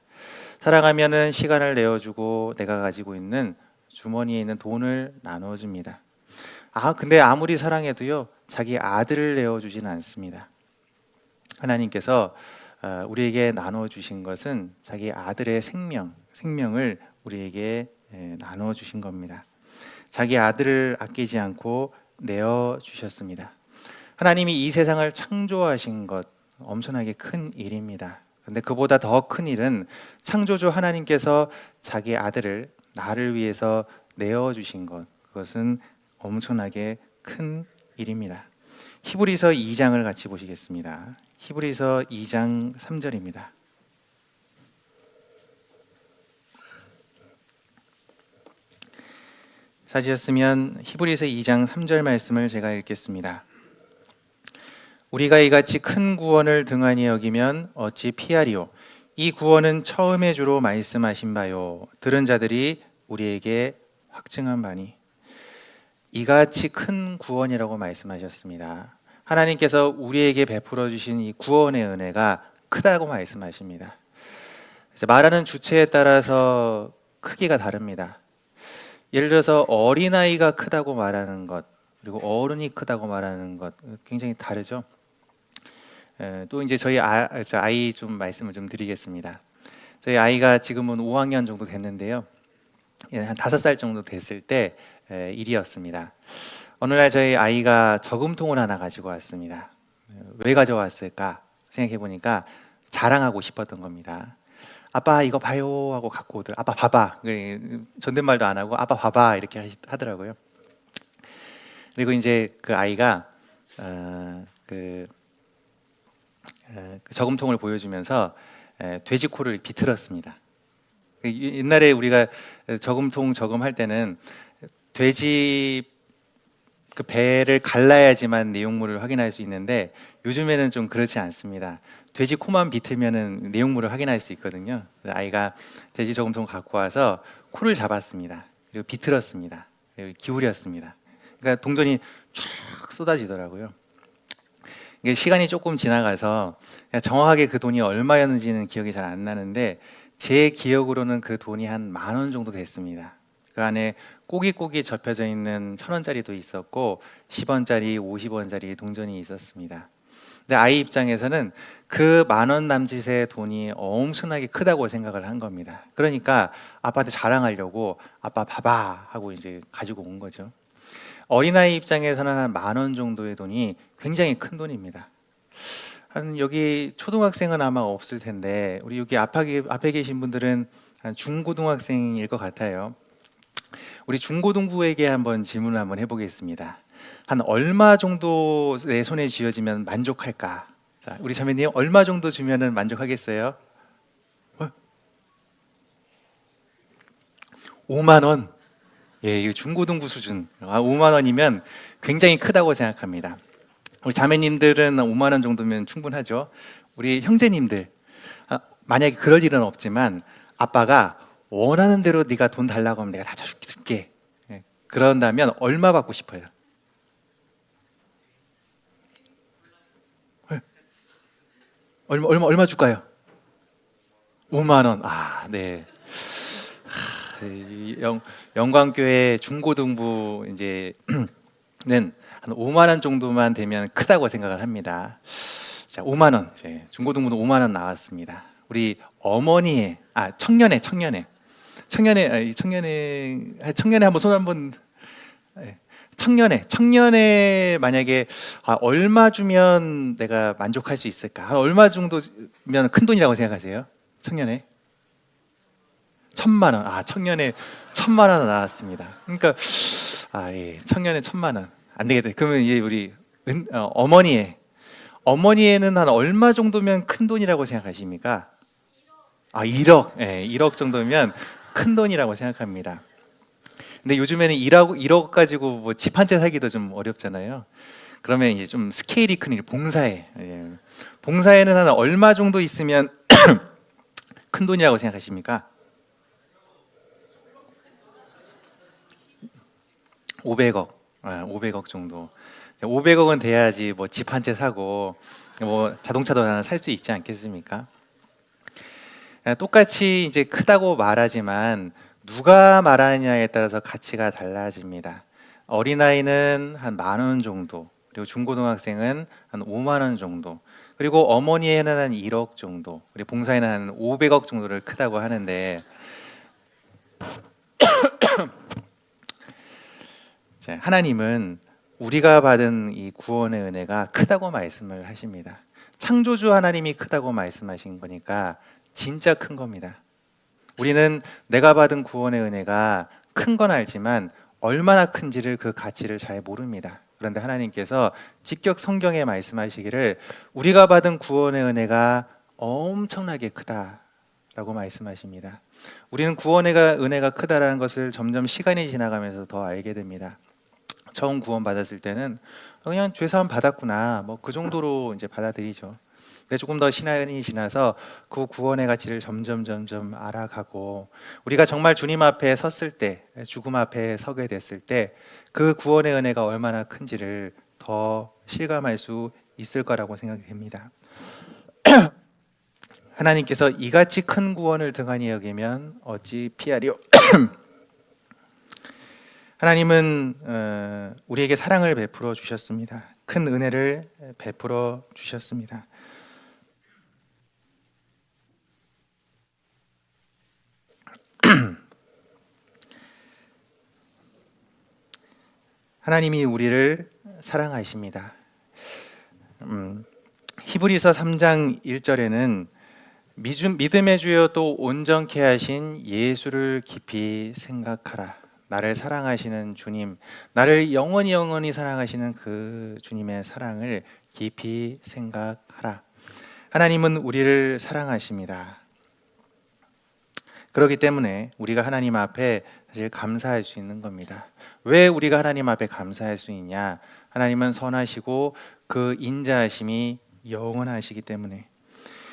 사랑하면은 시간을 내어주고 내가 가지고 있는 주머니에 있는 돈을 나눠줍니다. 근데 아무리 사랑해도요, 자기 아들을 내어주지는 않습니다. 하나님께서 우리에게 나눠주신 것은 자기 아들의 생명을 우리에게 나눠주신 겁니다. 자기 아들을 아끼지 않고 내어주셨습니다. 하나님이 이 세상을 창조하신 것 엄청나게 큰 일입니다. 그런데 그보다 더 큰 일은 창조주 하나님께서 자기 아들을 나를 위해서 내어주신 것, 그것은 엄청나게 큰 일입니다. 히브리서 2장을 같이 보시겠습니다. 히브리서 2장 3절입니다. 찾으셨으면 히브리서 2장 3절 말씀을 제가 읽겠습니다. 우리가 이같이 큰 구원을 등한히 여기면 어찌 피하리요. 이 구원은 처음에 주로 말씀하신 바요, 들은 자들이 우리에게 확증한 바니. 이같이 큰 구원이라고 말씀하셨습니다. 하나님께서 우리에게 베풀어 주신 이 구원의 은혜가 크다고 말씀하십니다. 말하는 주체에 따라서 크기가 다릅니다. 예를 들어서 어린아이가 크다고 말하는 것, 그리고 어른이 크다고 말하는 것 굉장히 다르죠. 또 이제 저희 아이 좀 말씀을 좀 드리겠습니다. 저희 아이가 지금은 5학년 정도 됐는데요. 한 5살 정도 됐을 때 일이었습니다. 어느 날 저희 아이가 저금통을 하나 가지고 왔습니다. 왜 가져왔을까 생각해 보니까 자랑하고 싶었던 겁니다. 아빠 이거 봐요 하고 갖고 오더라고요. 아빠 봐봐. 존댓말도 안 하고 아빠 봐봐 이렇게 하더라고요. 그리고 이제 그 아이가 그 저금통을 보여주면서 돼지 코를 비틀었습니다. 옛날에 우리가 저금통 저금할 때는 돼지 그 배를 갈라야지만 내용물을 확인할 수 있는데 요즘에는 좀 그렇지 않습니다. 돼지 코만 비틀면은 내용물을 확인할 수 있거든요. 아이가 돼지 저금통을 갖고 와서 코를 잡았습니다. 그리고 비틀었습니다. 그리고 기울였습니다. 그러니까 동전이 쫙 쏟아지더라고요. 이게 시간이 조금 지나가서 정확하게 그 돈이 얼마였는지는 기억이 잘 안 나는데 제 기억으로는 그 돈이 한 10,000원 정도 됐습니다. 그 안에 꼬깃꼬깃 접혀져 있는 1,000원짜리도 있었고 10원짜리, 50원짜리 동전이 있었습니다. 근데 아이 입장에서는 그 10,000원 남짓의 돈이 엄청나게 크다고 생각을 한 겁니다. 그러니까 아빠한테 자랑하려고 아빠 봐봐 하고 이제 가지고 온 거죠. 어린아이 입장에서는 한 10,000원 정도의 돈이 굉장히 큰 돈입니다. 한 여기 초등학생은 아마 없을 텐데 우리 여기 앞에 계신 분들은 한 중고등학생일 것 같아요. 우리 중고등부에게 한번 질문을 한번 해보겠습니다. 한 얼마 정도 내 손에 쥐어지면 만족할까? 자, 우리 자매님 얼마 정도 주면은 만족하겠어요? 5만 원. 예, 이 중고등부 수준. 5만 원이면 굉장히 크다고 생각합니다. 우리 자매님들은 5만 원 정도면 충분하죠. 우리 형제님들, 만약에 그럴 일은 없지만 아빠가 원하는 대로 네가 돈 달라고 하면 내가 다 줄게. 예, 그런다면 얼마 받고 싶어요? 예, 얼마 줄까요? 5만 원. 아, 네. 이 영광교회 중고등부 이제는 한 5만 원 정도만 되면 크다고 생각을 합니다. 자, 5만 원. 이제 중고등부는 5만 원 나왔습니다. 우리 어머니의 청년의 한번 손 한번. 예, 청년의 만약에 얼마 주면 내가 만족할 수 있을까? 얼마 정도면 큰 돈이라고 생각하세요? 청년에 1,000만 원. 청년에 1,000만 원 나왔습니다. 그러니까 예, 청년에 1,000만 원. 안 되겠다. 그러면 이제 우리 어머니에는 한 얼마 정도면 큰 돈이라고 생각하십니까? 1억. 예, 1억 정도면 큰 돈이라고 생각합니다. 근데 요즘에는 1억 가지고 뭐 집 한 채 사기도 좀 어렵잖아요. 그러면 이제 좀 스케일이 큰 일, 봉사회. 예. 봉사회는 한 얼마 정도 있으면 큰 돈이라고 생각하십니까? 500억. 500억 정도. 500억은 돼야지 뭐 집 한 채 사고 뭐 자동차도 하나 살 수 있지 않겠습니까? 똑같이 이제 크다고 말하지만 누가 말하느냐에 따라서 가치가 달라집니다. 어린아이는 한 10,000원 정도, 그리고 중고등학생은 한 5만 원 정도, 그리고 어머니에는 한 1억 정도, 그리고 봉사에는 한 500억 정도를 크다고 하는데, 하나님은 우리가 받은 이 구원의 은혜가 크다고 말씀을 하십니다. 창조주 하나님이 크다고 말씀하신 거니까 진짜 큰 겁니다. 우리는 내가 받은 구원의 은혜가 큰 건 알지만 얼마나 큰지를, 그 가치를 잘 모릅니다. 그런데 하나님께서 직접 성경에 말씀하시기를 우리가 받은 구원의 은혜가 엄청나게 크다라고 말씀하십니다. 우리는 구원의 은혜가 크다라는 것을 점점 시간이 지나가면서 더 알게 됩니다. 처음 구원 받았을 때는 그냥 죄사함 받았구나, 뭐 그 정도로 이제 받아들이죠. 근데 조금 더 시간이 지나서 그 구원의 가치를 점점 알아가고, 우리가 정말 주님 앞에 섰을 때, 죽음 앞에 서게 됐을 때 그 구원의 은혜가 얼마나 큰지를 더 실감할 수 있을 거라고 생각이 됩니다. 하나님께서 이같이 큰 구원을 등한히 여기면 어찌 피하리요. 하나님은 우리에게 사랑을 베풀어 주셨습니다. 큰 은혜를 베풀어 주셨습니다. 하나님이 우리를 사랑하십니다. 히브리서 3장 1절에는 믿음의 주여 또 온전케 하신 예수를 깊이 생각하라. 나를 사랑하시는 주님, 나를 영원히 사랑하시는 그 주님의 사랑을 깊이 생각하라. 하나님은 우리를 사랑하십니다. 그렇기 때문에 우리가 하나님 앞에 사실 감사할 수 있는 겁니다. 왜 우리가 하나님 앞에 감사할 수 있냐? 하나님은 선하시고 그 인자하심이 영원하시기 때문에.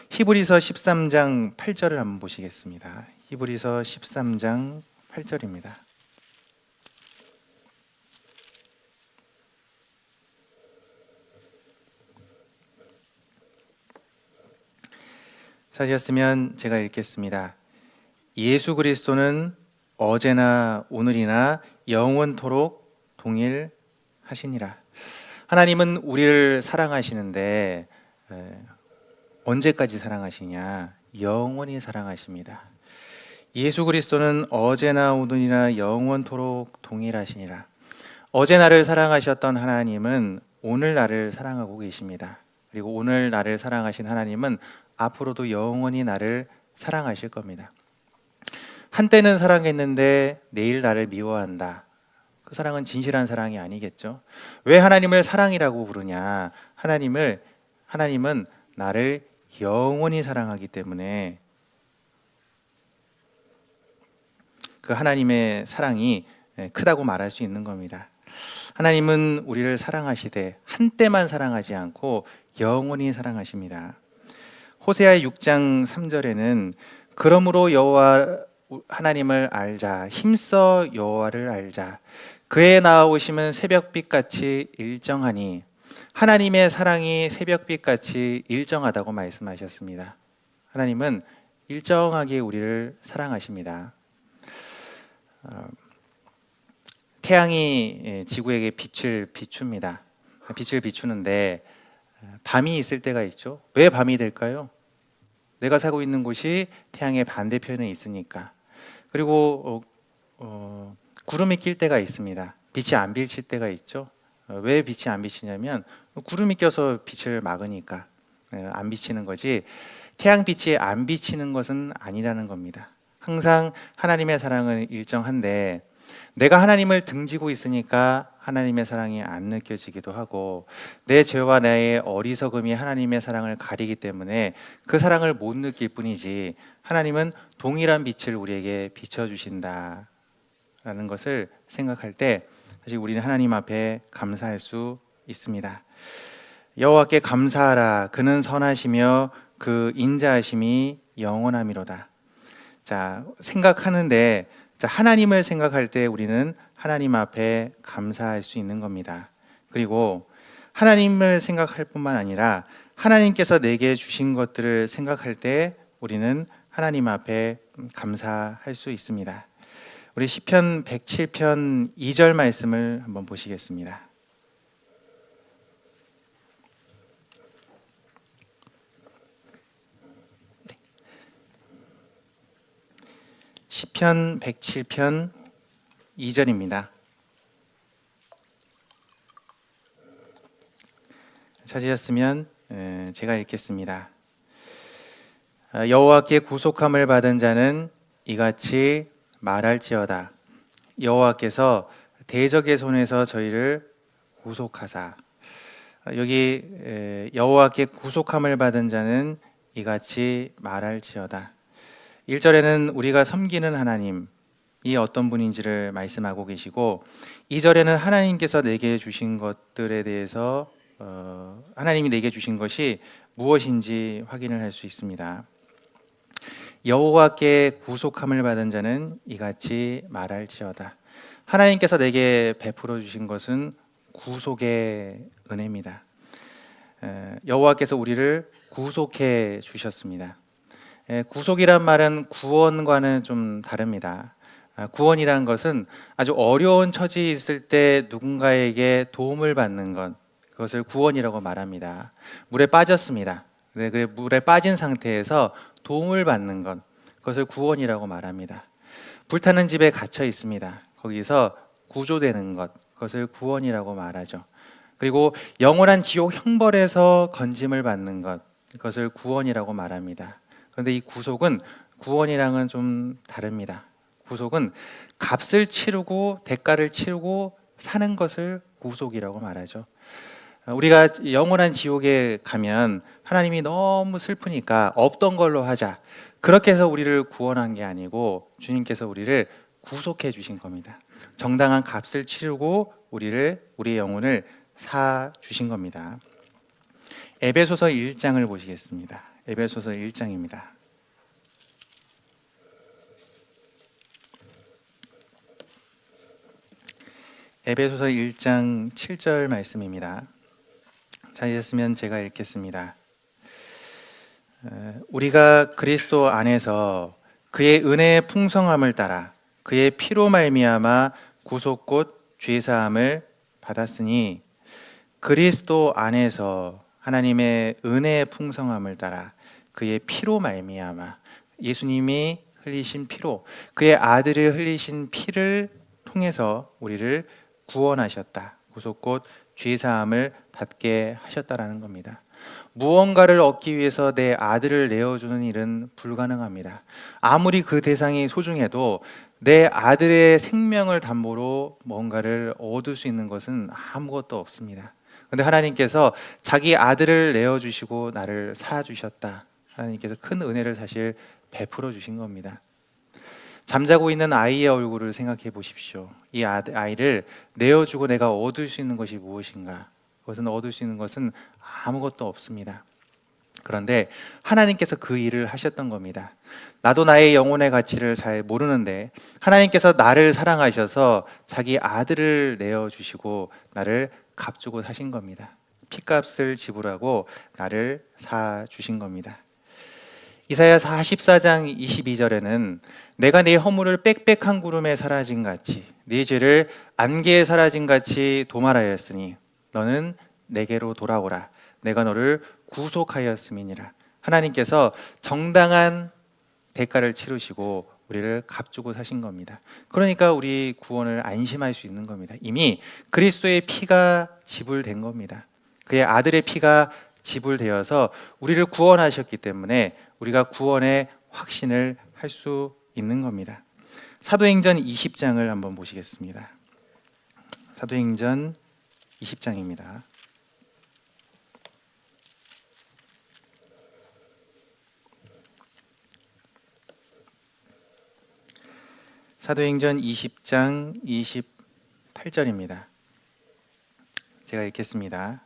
히브리서 13장 8절을 한번 보시겠습니다. 히브리서 13장 8절입니다. 찾으셨으면 제가 읽겠습니다. 예수 그리스도는 어제나 오늘이나 영원토록 동일하시니라. 하나님은 우리를 사랑하시는데 언제까지 사랑하시냐? 영원히 사랑하십니다. 예수 그리스도는 어제나 오늘이나 영원토록 동일하시니라. 어제 나를 사랑하셨던 하나님은 오늘 나를 사랑하고 계십니다. 그리고 오늘 나를 사랑하신 하나님은 앞으로도 영원히 나를 사랑하실 겁니다. 한때는 사랑했는데 내일 나를 미워한다. 그 사랑은 진실한 사랑이 아니겠죠. 왜 하나님을 사랑이라고 부르냐? 하나님은 나를 영원히 사랑하기 때문에 그 하나님의 사랑이 크다고 말할 수 있는 겁니다. 하나님은 우리를 사랑하시되 한때만 사랑하지 않고 영원히 사랑하십니다. 호세아 6장 3절에는 그러므로 여호와 하나님을 알자, 힘써 여호와를 알자. 그의 나아오심은 새벽빛같이 일정하니, 하나님의 사랑이 새벽빛같이 일정하다고 말씀하셨습니다. 하나님은 일정하게 우리를 사랑하십니다. 태양이 지구에게 빛을 비춥니다. 빛을 비추는데 밤이 있을 때가 있죠. 왜 밤이 될까요? 내가 살고 있는 곳이 태양의 반대편에 있으니까. 그리고 구름이 낄 때가 있습니다. 빛이 안 비칠 때가 있죠. 왜 빛이 안 비치냐면 구름이 껴서 빛을 막으니까 안 비치는 거지, 태양빛이 안 비치는 것은 아니라는 겁니다. 항상 하나님의 사랑은 일정한데 내가 하나님을 등지고 있으니까 하나님의 사랑이 안 느껴지기도 하고, 내 죄와 나의 어리석음이 하나님의 사랑을 가리기 때문에 그 사랑을 못 느낄 뿐이지, 하나님은 동일한 빛을 우리에게 비춰주신다라는 것을 생각할 때 사실 우리는 하나님 앞에 감사할 수 있습니다. 여호와께 감사하라. 그는 선하시며 그 인자하심이 영원함이로다. 자, 생각하는데, 하나님을 생각할 때 우리는 하나님 앞에 감사할 수 있는 겁니다. 그리고 하나님을 생각할 뿐만 아니라 하나님께서 내게 주신 것들을 생각할 때 우리는 하나님 앞에 감사할 수 있습니다. 우리 시편 107편 2절 말씀을 한번 보시겠습니다. 시편 107편 2절입니다. 찾으셨으면 제가 읽겠습니다. 여호와께 구속함을 받은 자는 이같이 말할지어다. 여호와께서 대적의 손에서 저희를 구속하사. 여기 여호와께 구속함을 받은 자는 이같이 말할지어다. 1절에는 우리가 섬기는 하나님이 어떤 분인지를 말씀하고 계시고, 2절에는 하나님께서 내게 주신 것들에 대해서 하나님이 내게 주신 것이 무엇인지 확인을 할 수 있습니다. 여호와께 구속함을 받은 자는 이같이 말할지어다. 하나님께서 내게 베풀어 주신 것은 구속의 은혜입니다. 여호와께서 우리를 구속해 주셨습니다. 구속이란 말은 구원과는 좀 다릅니다. 구원이라는 것은 아주 어려운 처지에 있을 때 누군가에게 도움을 받는 것, 그것을 구원이라고 말합니다. 물에 빠졌습니다. 물에 빠진 상태에서 도움을 받는 것, 그것을 구원이라고 말합니다. 불타는 집에 갇혀 있습니다. 거기서 구조되는 것, 그것을 구원이라고 말하죠. 그리고 영원한 지옥 형벌에서 건짐을 받는 것, 그것을 구원이라고 말합니다. 그런데 이 구속은 구원이랑은 좀 다릅니다. 구속은 값을 치르고 대가를 치르고 사는 것을 구속이라고 말하죠. 우리가 영원한 지옥에 가면 하나님이 너무 슬프니까 없던 걸로 하자, 그렇게 해서 우리를 구원한 게 아니고 주님께서 우리를 구속해 주신 겁니다. 정당한 값을 치르고 우리의 영혼을 사 주신 겁니다. 에베소서 1장을 보시겠습니다. 에베소서 1장입니다. 에베소서 1장 7절 말씀입니다. 찾으셨으면 제가 읽겠습니다. 우리가 그리스도 안에서 그의 은혜의 풍성함을 따라 그의 피로 말미암아 구속 곧 죄사함을 받았으니, 그리스도 안에서 하나님의 은혜의 풍성함을 따라 그의 피로 말미암아, 예수님이 흘리신 피로, 그의 아들이 흘리신 피를 통해서 우리를 구원하셨다. 구속 곧 죄사함을 받게 하셨다라는 겁니다. 무언가를 얻기 위해서 내 아들을 내어주는 일은 불가능합니다. 아무리 그 대상이 소중해도 내 아들의 생명을 담보로 뭔가를 얻을 수 있는 것은 아무것도 없습니다. 근데 하나님께서 자기 아들을 내어주시고 나를 사주셨다. 하나님께서 큰 은혜를 사실 베풀어 주신 겁니다. 잠자고 있는 아이의 얼굴을 생각해 보십시오. 이 아이를 내어주고 내가 얻을 수 있는 것이 무엇인가? 그것은 얻을 수 있는 것은 아무것도 없습니다. 그런데 하나님께서 그 일을 하셨던 겁니다. 나도 나의 영혼의 가치를 잘 모르는데 하나님께서 나를 사랑하셔서 자기 아들을 내어주시고 나를 값주고 사신 겁니다. 피값을 지불하고 나를 사주신 겁니다. 이사야 44장 22절에는 내가 네 허물을 빽빽한 구름에 사라진 같이 네 죄를 안개에 사라진 같이 도말하였으니 너는 내게로 돌아오라. 내가 너를 구속하였음이니라. 하나님께서 정당한 대가를 치르시고 우리를 값주고 사신 겁니다. 그러니까 우리 구원을 안심할 수 있는 겁니다. 이미 그리스도의 피가 지불된 겁니다. 그의 아들의 피가 지불되어서 우리를 구원하셨기 때문에 우리가 구원의 확신을 할 수 있는 겁니다. 사도행전 20장을 한번 보시겠습니다. 사도행전 20장입니다. 사도행전 20장 28절입니다. 제가 읽겠습니다.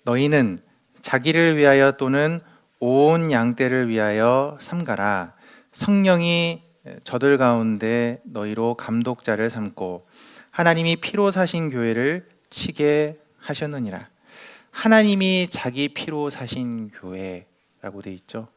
너희는 자기를 위하여 또는 온 양떼를 위하여 삼가라. 성령이 저들 가운데 너희로 감독자를 삼고 하나님이 피로 사신 교회를 치게 하셨느니라. 하나님이 자기 피로 사신 교회라고 돼 있죠.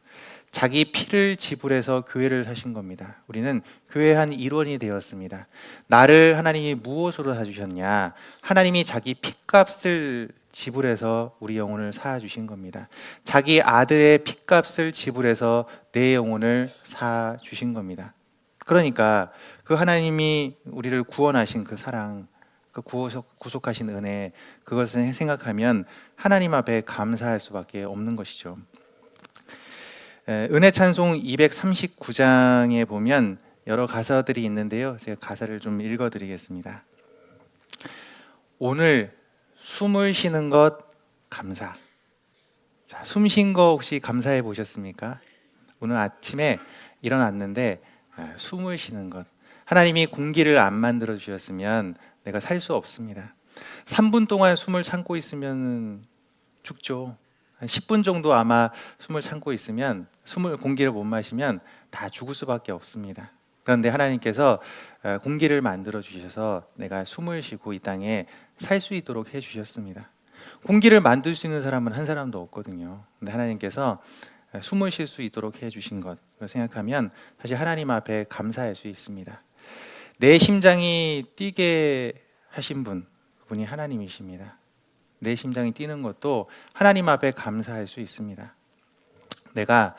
자기 피를 지불해서 교회를 사신 겁니다. 우리는 교회의 한 일원이 되었습니다. 나를 하나님이 무엇으로 사주셨냐? 하나님이 자기 피값을 지불해서 우리 영혼을 사주신 겁니다. 자기 아들의 피값을 지불해서 내 영혼을 사주신 겁니다. 그러니까 그 하나님이 우리를 구원하신 그 사랑, 그 구속하신 은혜, 그것을 생각하면 하나님 앞에 감사할 수밖에 없는 것이죠. 은혜 찬송 239장에 보면 여러 가사들이 있는데요. 제가 가사를 좀 읽어드리겠습니다. 오늘 숨을 쉬는 것 감사. 자, 숨 쉰 거 혹시 감사해 보셨습니까? 오늘 아침에 일어났는데 숨을 쉬는 것. 하나님이 공기를 안 만들어 주셨으면 내가 살 수 없습니다. 3분 동안 숨을 참고 있으면 죽죠. 한 10분 정도 아마 숨을 참고 있으면 공기를 못 마시면 다 죽을 수밖에 없습니다. 그런데 하나님께서 공기를 만들어 주셔서 내가 숨을 쉬고 이 땅에 살 수 있도록 해 주셨습니다. 공기를 만들 수 있는 사람은 한 사람도 없거든요. 근데 하나님께서 숨을 쉴 수 있도록 해 주신 것 생각하면 사실 하나님 앞에 감사할 수 있습니다. 내 심장이 뛰게 하신 분, 그분이 하나님이십니다. 내 심장이 뛰는 것도 하나님 앞에 감사할 수 있습니다. 내가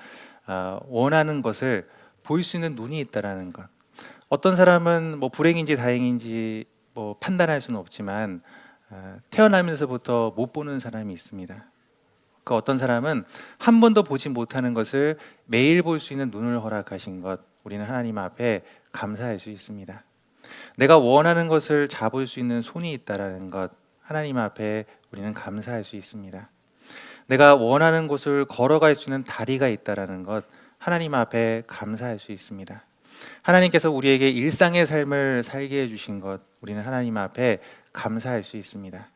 원하는 것을 볼 수 있는 눈이 있다라는 것. 어떤 사람은 뭐 불행인지 다행인지 뭐 판단할 수는 없지만 태어나면서부터 못 보는 사람이 있습니다. 그 어떤 사람은 한 번도 보지 못하는 것을 매일 볼 수 있는 눈을 허락하신 것, 우리는 하나님 앞에 감사할 수 있습니다. 내가 원하는 것을 잡을 수 있는 손이 있다라는 것, 하나님 앞에 우리는 감사할 수 있습니다. 내가 원하는 곳을 걸어갈 수 있는 다리가 있다라는 것, 하나님 앞에 감사할 수 있습니다. 하나님께서 우리에게 일상의 삶을 살게 해주신 것, 우리는 하나님 앞에 감사할 수 있습니다.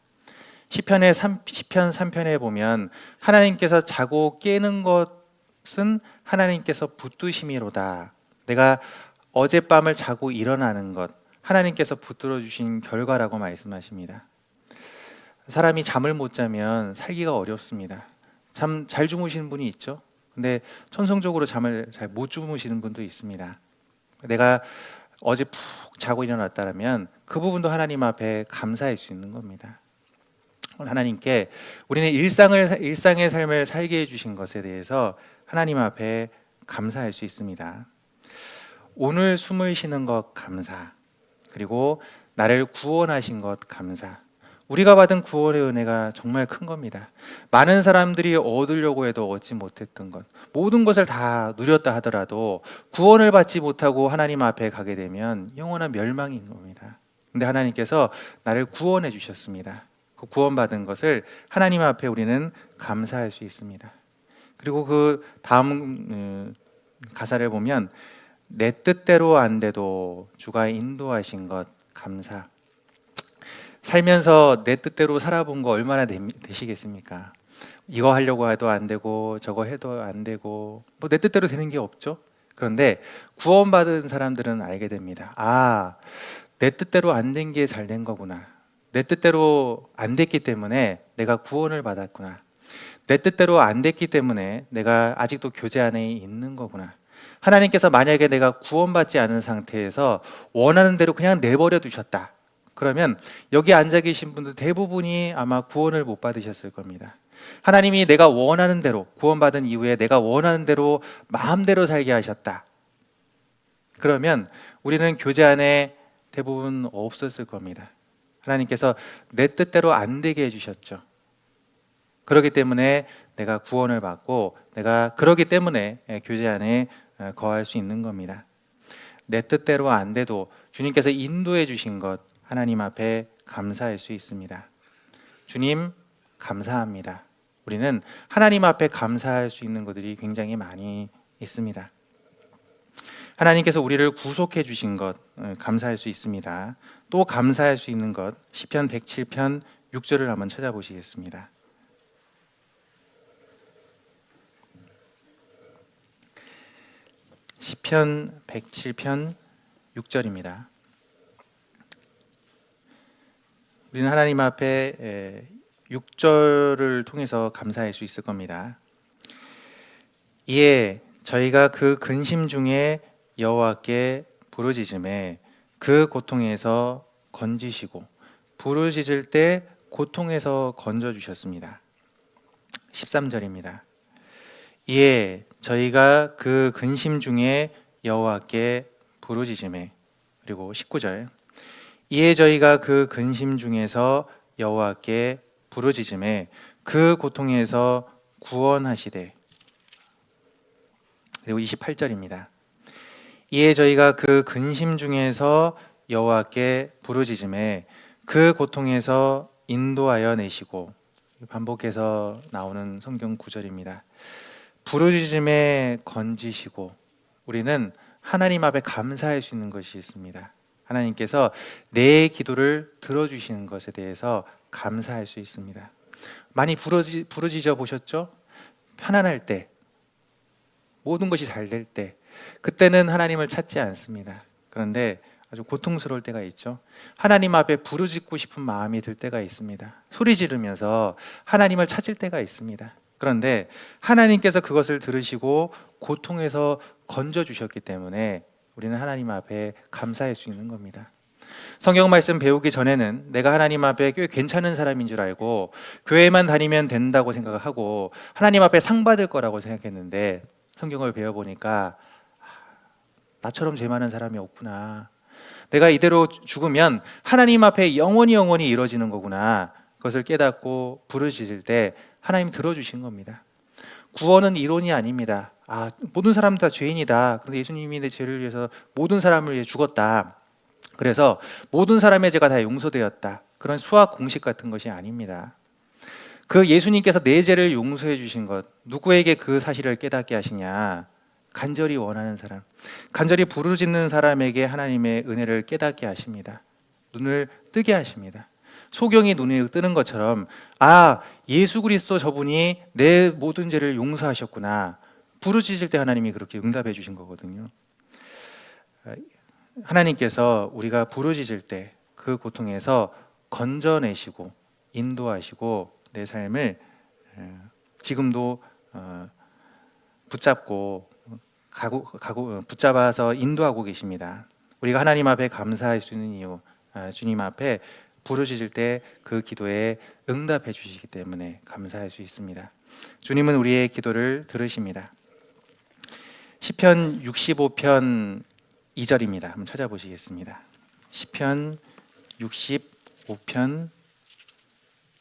시편 3편에 보면 하나님께서 자고 깨는 것은 하나님께서 붙드심이로다. 내가 어젯밤을 자고 일어나는 것, 하나님께서 붙들어 주신 결과라고 말씀하십니다. 사람이 잠을 못 자면 살기가 어렵습니다. 잠 잘 주무시는 분이 있죠. 근데 천성적으로 잠을 잘 못 주무시는 분도 있습니다. 내가 어제 푹 자고 일어났다면 그 부분도 하나님 앞에 감사할 수 있는 겁니다. 하나님께 우리는 일상의 삶을 살게 해주신 것에 대해서 하나님 앞에 감사할 수 있습니다. 오늘 숨을 쉬는 것 감사, 그리고 나를 구원하신 것 감사, 우리가 받은 구원의 은혜가 정말 큰 겁니다. 많은 사람들이 얻으려고 해도 얻지 못했던 것, 모든 것을 다 누렸다 하더라도 구원을 받지 못하고 하나님 앞에 가게 되면 영원한 멸망인 겁니다. 근데 하나님께서 나를 구원해 주셨습니다. 그 구원받은 것을 하나님 앞에 우리는 감사할 수 있습니다. 그리고 그 다음 가사를 보면 내 뜻대로 안 돼도 주가 인도하신 것 감사. 살면서 내 뜻대로 살아본 거 얼마나 되시겠습니까? 이거 하려고 해도 안 되고 저거 해도 안 되고 뭐 내 뜻대로 되는 게 없죠. 그런데 구원받은 사람들은 알게 됩니다. 아, 내 뜻대로 안 된 게 잘 된 거구나. 내 뜻대로 안 됐기 때문에 내가 구원을 받았구나. 내 뜻대로 안 됐기 때문에 내가 아직도 교제 안에 있는 거구나. 하나님께서 만약에 내가 구원받지 않은 상태에서 원하는 대로 그냥 내버려 두셨다. 그러면 여기 앉아 계신 분들 대부분이 아마 구원을 못 받으셨을 겁니다. 하나님이 내가 원하는 대로 구원받은 이후에 내가 원하는 대로 마음대로 살게 하셨다. 그러면 우리는 교제 안에 대부분 없었을 겁니다. 하나님께서 내 뜻대로 안 되게 해주셨죠. 그렇기 때문에 내가 구원을 받고 내가 그러기 때문에 교제 안에 거할 수 있는 겁니다. 내 뜻대로 안 돼도 주님께서 인도해 주신 것 하나님 앞에 감사할 수 있습니다. 주님 감사합니다. 우리는 하나님 앞에 감사할 수 있는 것들이 굉장히 많이 있습니다. 하나님께서 우리를 구속해 주신 것 감사할 수 있습니다. 또 감사할 수 있는 것 시편 107편 6절을 한번 찾아보시겠습니다. 시편 107편 6절입니다. 우리는 하나님 앞에 6절을 통해서 감사할 수 있을 겁니다. 이에 저희가 그 근심 중에 여호와께 부르짖음에 그 고통에서 건지시고 부르짖을 때 고통에서 건져주셨습니다. 13절입니다. 이에 저희가 그 근심 중에 여호와께 부르짖음에 그리고 19절 이에 저희가 그 근심 중에서 여호와께 부르짖음에 그 고통에서 구원하시되 그리고 28절입니다. 이에 저희가 그 근심 중에서 여호와께 부르짖음에 그 고통에서 인도하여 내시고 반복해서 나오는 성경 구절입니다. 부르짖음에 건지시고 우리는 하나님 앞에 감사할 수 있는 것이 있습니다. 하나님께서 내 기도를 들어주시는 것에 대해서 감사할 수 있습니다. 많이 부르짖어 보셨죠? 편안할 때, 모든 것이 잘 될 때, 그때는 하나님을 찾지 않습니다. 그런데 아주 고통스러울 때가 있죠. 하나님 앞에 부르짖고 싶은 마음이 들 때가 있습니다. 소리 지르면서 하나님을 찾을 때가 있습니다. 그런데 하나님께서 그것을 들으시고 고통에서 건져주셨기 때문에 우리는 하나님 앞에 감사할 수 있는 겁니다. 성경 말씀 배우기 전에는 내가 하나님 앞에 꽤 괜찮은 사람인 줄 알고 교회만 다니면 된다고 생각하고 하나님 앞에 상 받을 거라고 생각했는데 성경을 배워보니까 나처럼 죄 많은 사람이 없구나. 내가 이대로 죽으면 하나님 앞에 영원히 이루어지는 거구나. 그것을 깨닫고 부르짖을 때 하나님 들어주신 겁니다. 구원은 이론이 아닙니다. 모든 사람 다 죄인이다. 그런데 예수님이 내 죄를 위해서 모든 사람을 위해 죽었다. 그래서 모든 사람의 죄가 다 용서되었다. 그런 수학 공식 같은 것이 아닙니다. 그 예수님께서 내 죄를 용서해 주신 것, 누구에게 그 사실을 깨닫게 하시냐? 간절히 원하는 사람, 간절히 부르짖는 사람에게 하나님의 은혜를 깨닫게 하십니다. 눈을 뜨게 하십니다. 소경이 눈에 뜨는 것처럼 예수 그리스도 저분이 내 모든 죄를 용서하셨구나. 부르짖을 때 하나님이 그렇게 응답해 주신 거거든요. 하나님께서 우리가 부르짖을 때 그 고통에서 건져내시고 인도하시고 내 삶을 지금도 붙잡고 붙잡아서 인도하고 계십니다. 우리가 하나님 앞에 감사할 수 있는 이유, 주님 앞에 부르짖을 때 그 기도에 응답해 주시기 때문에 감사할 수 있습니다. 주님은 우리의 기도를 들으십니다. 시편 65편 2절입니다. 한번 찾아보시겠습니다. 시편 65편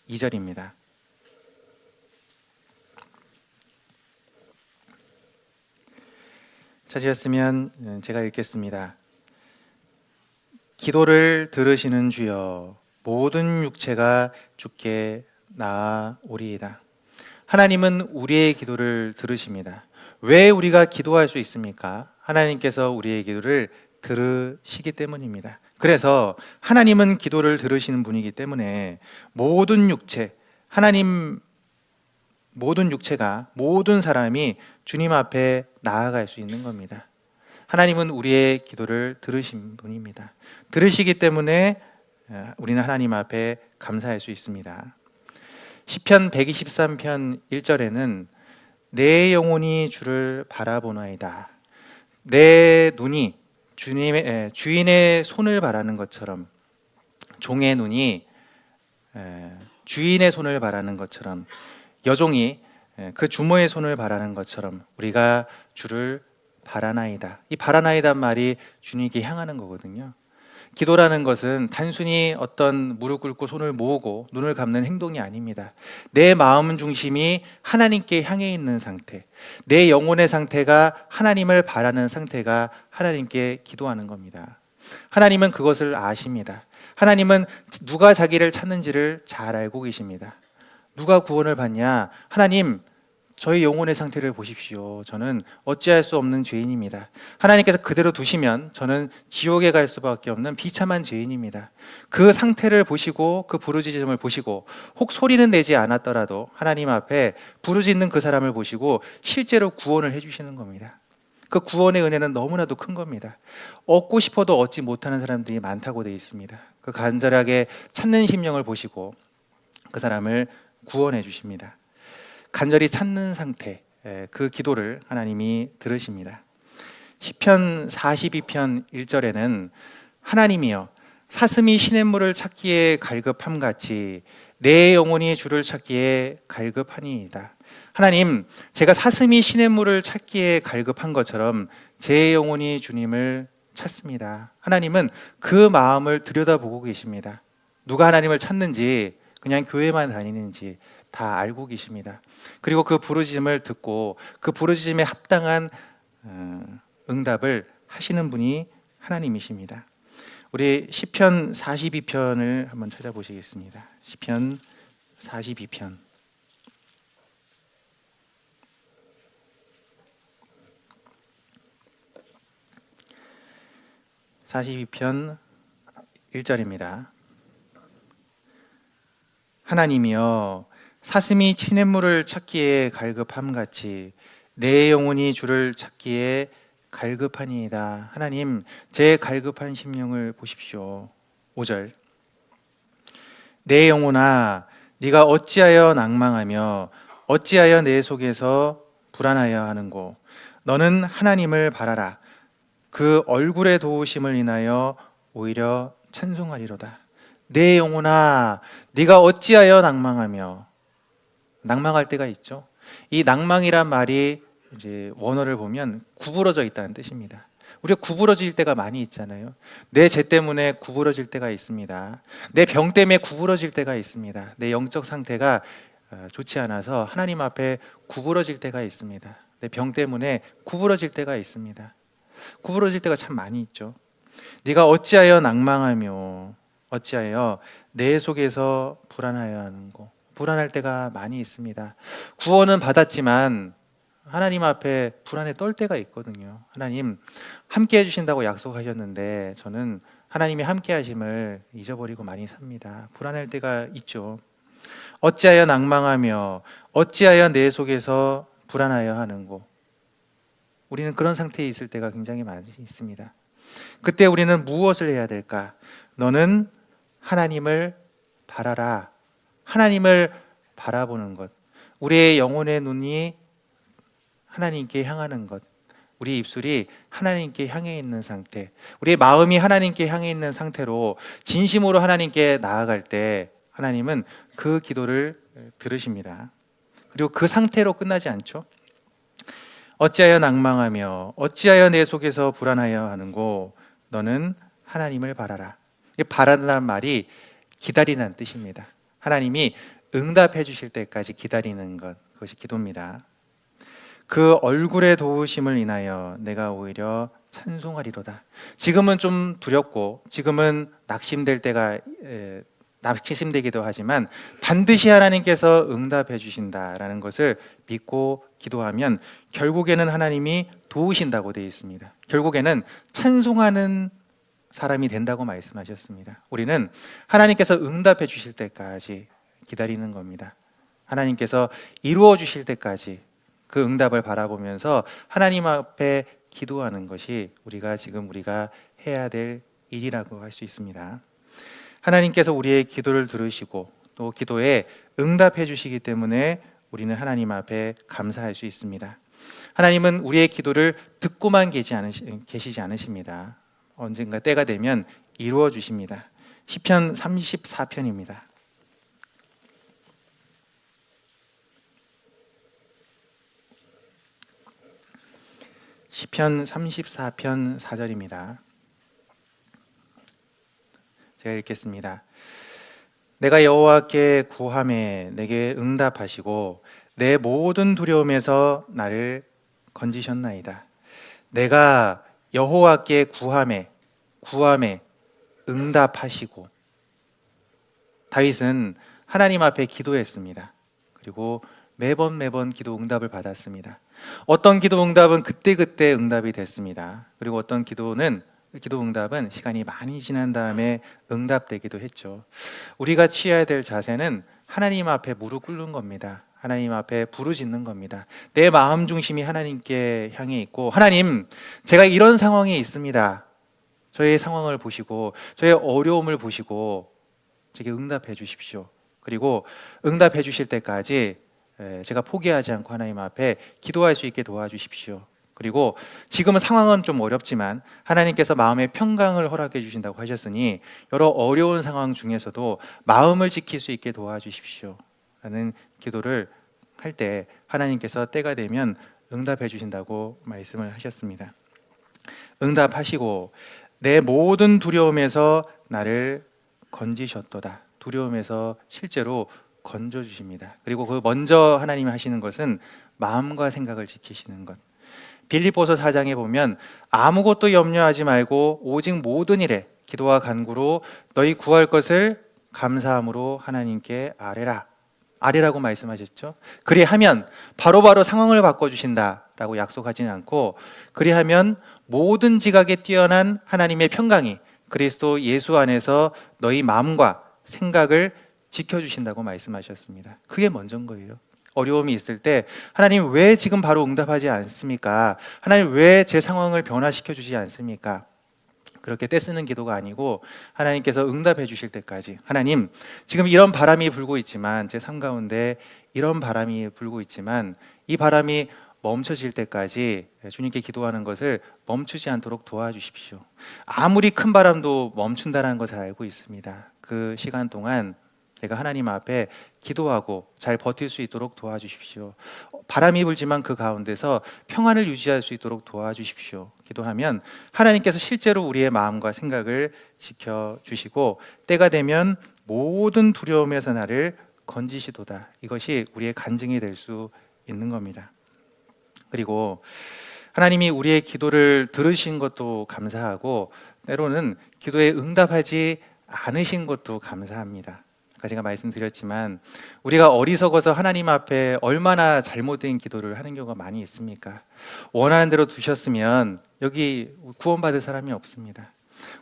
2절입니다. 찾으셨으면 제가 읽겠습니다. 기도를 들으시는 주여, 모든 육체가 주께 나아오리이다. 하나님은 우리의 기도를 들으십니다. 왜 우리가 기도할 수 있습니까? 하나님께서 우리의 기도를 들으시기 때문입니다. 그래서 하나님은 기도를 들으시는 분이기 때문에 모든 육체, 하나님 모든 육체가, 모든 사람이 주님 앞에 나아갈 수 있는 겁니다. 하나님은 우리의 기도를 들으신 분입니다. 들으시기 때문에 우리는 하나님 앞에 감사할 수 있습니다. 시편 123편 1절에는 내 영혼이 주를 바라보나이다. 내 눈이 주인의 손을 바라는 것처럼, 종의 눈이 주인의 손을 바라는 것처럼, 여종이 그 주모의 손을 바라는 것처럼 우리가 주를 바라나이다. 이 바라나이다 말이 주님께 향하는 거거든요. 기도라는 것은 단순히 어떤 무릎 꿇고 손을 모으고 눈을 감는 행동이 아닙니다. 내 마음 중심이 하나님께 향해 있는 상태, 내 영혼의 상태가 하나님을 바라는 상태가 하나님께 기도하는 겁니다. 하나님은 그것을 아십니다. 하나님은 누가 자기를 찾는지를 잘 알고 계십니다. 누가 구원을 받냐? 하나님, 저희 영혼의 상태를 보십시오. 저는 어찌할 수 없는 죄인입니다. 하나님께서 그대로 두시면 저는 지옥에 갈 수밖에 없는 비참한 죄인입니다. 그 상태를 보시고 그 부르짖음을 보시고 혹 소리는 내지 않았더라도 하나님 앞에 부르짖는 그 사람을 보시고 실제로 구원을 해주시는 겁니다. 그 구원의 은혜는 너무나도 큰 겁니다. 얻고 싶어도 얻지 못하는 사람들이 많다고 되어 있습니다. 그 간절하게 찾는 심령을 보시고 그 사람을 구원해 주십니다. 간절히 찾는 상태, 그 기도를 하나님이 들으십니다. 시편 42편 1절에는 하나님이여, 사슴이 시냇물을 찾기에 갈급함 같이 내 영혼이 주를 찾기에 갈급하니이다. 하나님, 제가 사슴이 시냇물을 찾기에 갈급한 것처럼 제 영혼이 주님을 찾습니다. 하나님은 그 마음을 들여다보고 계십니다. 누가 하나님을 찾는지, 그냥 교회만 다니는지 다 알고 계십니다. 그리고 그 부르짖음을 듣고 그 부르짖음에 합당한 응답을 하시는 분이 하나님이십니다. 우리 시편 42편을 한번 찾아보시겠습니다. 시편 42편 1절입니다. 하나님이여, 사슴이 시냇물을 찾기에 갈급함 같이 내 영혼이 주를 찾기에 갈급하니이다. 하나님, 제 갈급한 심령을 보십시오. 5절, 내 영혼아, 네가 어찌하여 낭망하며 어찌하여 내 속에서 불안하여 하는고. 너는 하나님을 바라라. 그 얼굴의 도우심을 인하여 오히려 찬송하리로다. 내 영혼아, 네가 어찌하여 낭망하며. 낭망할 때가 있죠. 이 낭망이란 말이 이제 원어를 보면 구부러져 있다는 뜻입니다. 우리가 구부러질 때가 많이 있잖아요. 내 죄 때문에 구부러질 때가 있습니다. 내 병 때문에 구부러질 때가 있습니다. 내 영적 상태가 좋지 않아서 하나님 앞에 구부러질 때가 있습니다. 내 병 때문에 구부러질 때가 있습니다. 구부러질 때가 참 많이 있죠. 네가 어찌하여 낭망하며 어찌하여 내 속에서 불안하여 하는고. 불안할 때가 많이 있습니다. 구원은 받았지만 하나님 앞에 불안에 떨 때가 있거든요. 하나님 함께 해주신다고 약속하셨는데 저는 하나님이 함께 하심을 잊어버리고 많이 삽니다. 불안할 때가 있죠. 어찌하여 낭망하며 어찌하여 내 속에서 불안하여 하는고. 우리는 그런 상태에 있을 때가 굉장히 많이 있습니다. 그때 우리는 무엇을 해야 될까? 너는 하나님을 바라라. 하나님을 바라보는 것, 우리의 영혼의 눈이 하나님께 향하는 것, 우리 입술이 하나님께 향해 있는 상태, 우리의 마음이 하나님께 향해 있는 상태로 진심으로 하나님께 나아갈 때 하나님은 그 기도를 들으십니다. 그리고 그 상태로 끝나지 않죠. 어찌하여 낭망하며 어찌하여 내 속에서 불안하여 하는고. 너는 하나님을 바라라. 바라는 말이 기다리는 뜻입니다. 하나님이 응답해 주실 때까지 기다리는 것, 그것이 기도입니다. 그 얼굴의 도우심을 인하여 내가 오히려 찬송하리로다. 지금은 좀 두렵고 지금은 낙심되기도 하지만 반드시 하나님께서 응답해 주신다라는 것을 믿고 기도하면 결국에는 하나님이 도우신다고 되어 있습니다. 결국에는 찬송하는 사람이 된다고 말씀하셨습니다. 우리는 하나님께서 응답해 주실 때까지 기다리는 겁니다. 하나님께서 이루어 주실 때까지 그 응답을 바라보면서 하나님 앞에 기도하는 것이 우리가 해야 될 일이라고 할 수 있습니다. 하나님께서 우리의 기도를 들으시고 또 기도에 응답해 주시기 때문에 우리는 하나님 앞에 감사할 수 있습니다. 하나님은 우리의 기도를 듣고만 계시지 않으십니다. 언젠가 때가 되면 이루어 주십니다. 시편 34편입니다. 시편 34편 4절입니다. 제가 읽겠습니다. 내가 여호와께 구하매 내게 응답하시고 내 모든 두려움에서 나를 건지셨나이다. 내가 여호와께 구하매 응답하시고. 다윗은 하나님 앞에 기도했습니다. 그리고 매번 기도 응답을 받았습니다. 어떤 기도 응답은 그때그때 응답이 됐습니다. 그리고 어떤 기도 응답은 시간이 많이 지난 다음에 응답되기도 했죠. 우리가 취해야 될 자세는 하나님 앞에 무릎 꿇는 겁니다. 하나님 앞에 부르짖는 겁니다. 내 마음 중심이 하나님께 향해 있고, 하나님, 제가 이런 상황에 있습니다. 저의 상황을 보시고 저의 어려움을 보시고 제게 응답해 주십시오. 그리고 응답해 주실 때까지 제가 포기하지 않고 하나님 앞에 기도할 수 있게 도와주십시오. 그리고 지금은 상황은 좀 어렵지만 하나님께서 마음의 평강을 허락해 주신다고 하셨으니 여러 어려운 상황 중에서도 마음을 지킬 수 있게 도와주십시오 라는 기도를 할 때 하나님께서 때가 되면 응답해 주신다고 말씀을 하셨습니다. 응답하시고 내 모든 두려움에서 나를 건지셨도다. 두려움에서 실제로 건져주십니다. 그리고 그 먼저 하나님이 하시는 것은 마음과 생각을 지키시는 것. 빌립보서 4장에 보면 아무것도 염려하지 말고 오직 모든 일에 기도와 간구로 너희 구할 것을 감사함으로 하나님께 아뢰라고 말씀하셨죠. 그리하면 바로바로 상황을 바꿔주신다라고 약속하지는 않고, 그리하면 모든 지각에 뛰어난 하나님의 평강이 그리스도 예수 안에서 너희 마음과 생각을 지켜주신다고 말씀하셨습니다. 그게 먼저인 거예요. 어려움이 있을 때 하나님 왜 지금 바로 응답하지 않습니까? 하나님 왜 제 상황을 변화시켜 주지 않습니까? 그렇게 떼쓰는 기도가 아니고 하나님께서 응답해 주실 때까지, 하나님 지금 이런 바람이 불고 있지만 제 삶 가운데 이런 바람이 불고 있지만 이 바람이 멈춰질 때까지 주님께 기도하는 것을 멈추지 않도록 도와주십시오. 아무리 큰 바람도 멈춘다는 거 잘 알고 있습니다. 그 시간 동안 제가 하나님 앞에 기도하고 잘 버틸 수 있도록 도와주십시오. 바람이 불지만 그 가운데서 평안을 유지할 수 있도록 도와주십시오. 기도하면 하나님께서 실제로 우리의 마음과 생각을 지켜주시고 때가 되면 모든 두려움에서 나를 건지시도다. 이것이 우리의 간증이 될 수 있는 겁니다. 그리고 하나님이 우리의 기도를 들으신 것도 감사하고 때로는 기도에 응답하지 않으신 것도 감사합니다. 아까 제가 말씀드렸지만 우리가 어리석어서 하나님 앞에 얼마나 잘못된 기도를 하는 경우가 많이 있습니까? 원하는 대로 두셨으면 여기 구원받을 사람이 없습니다.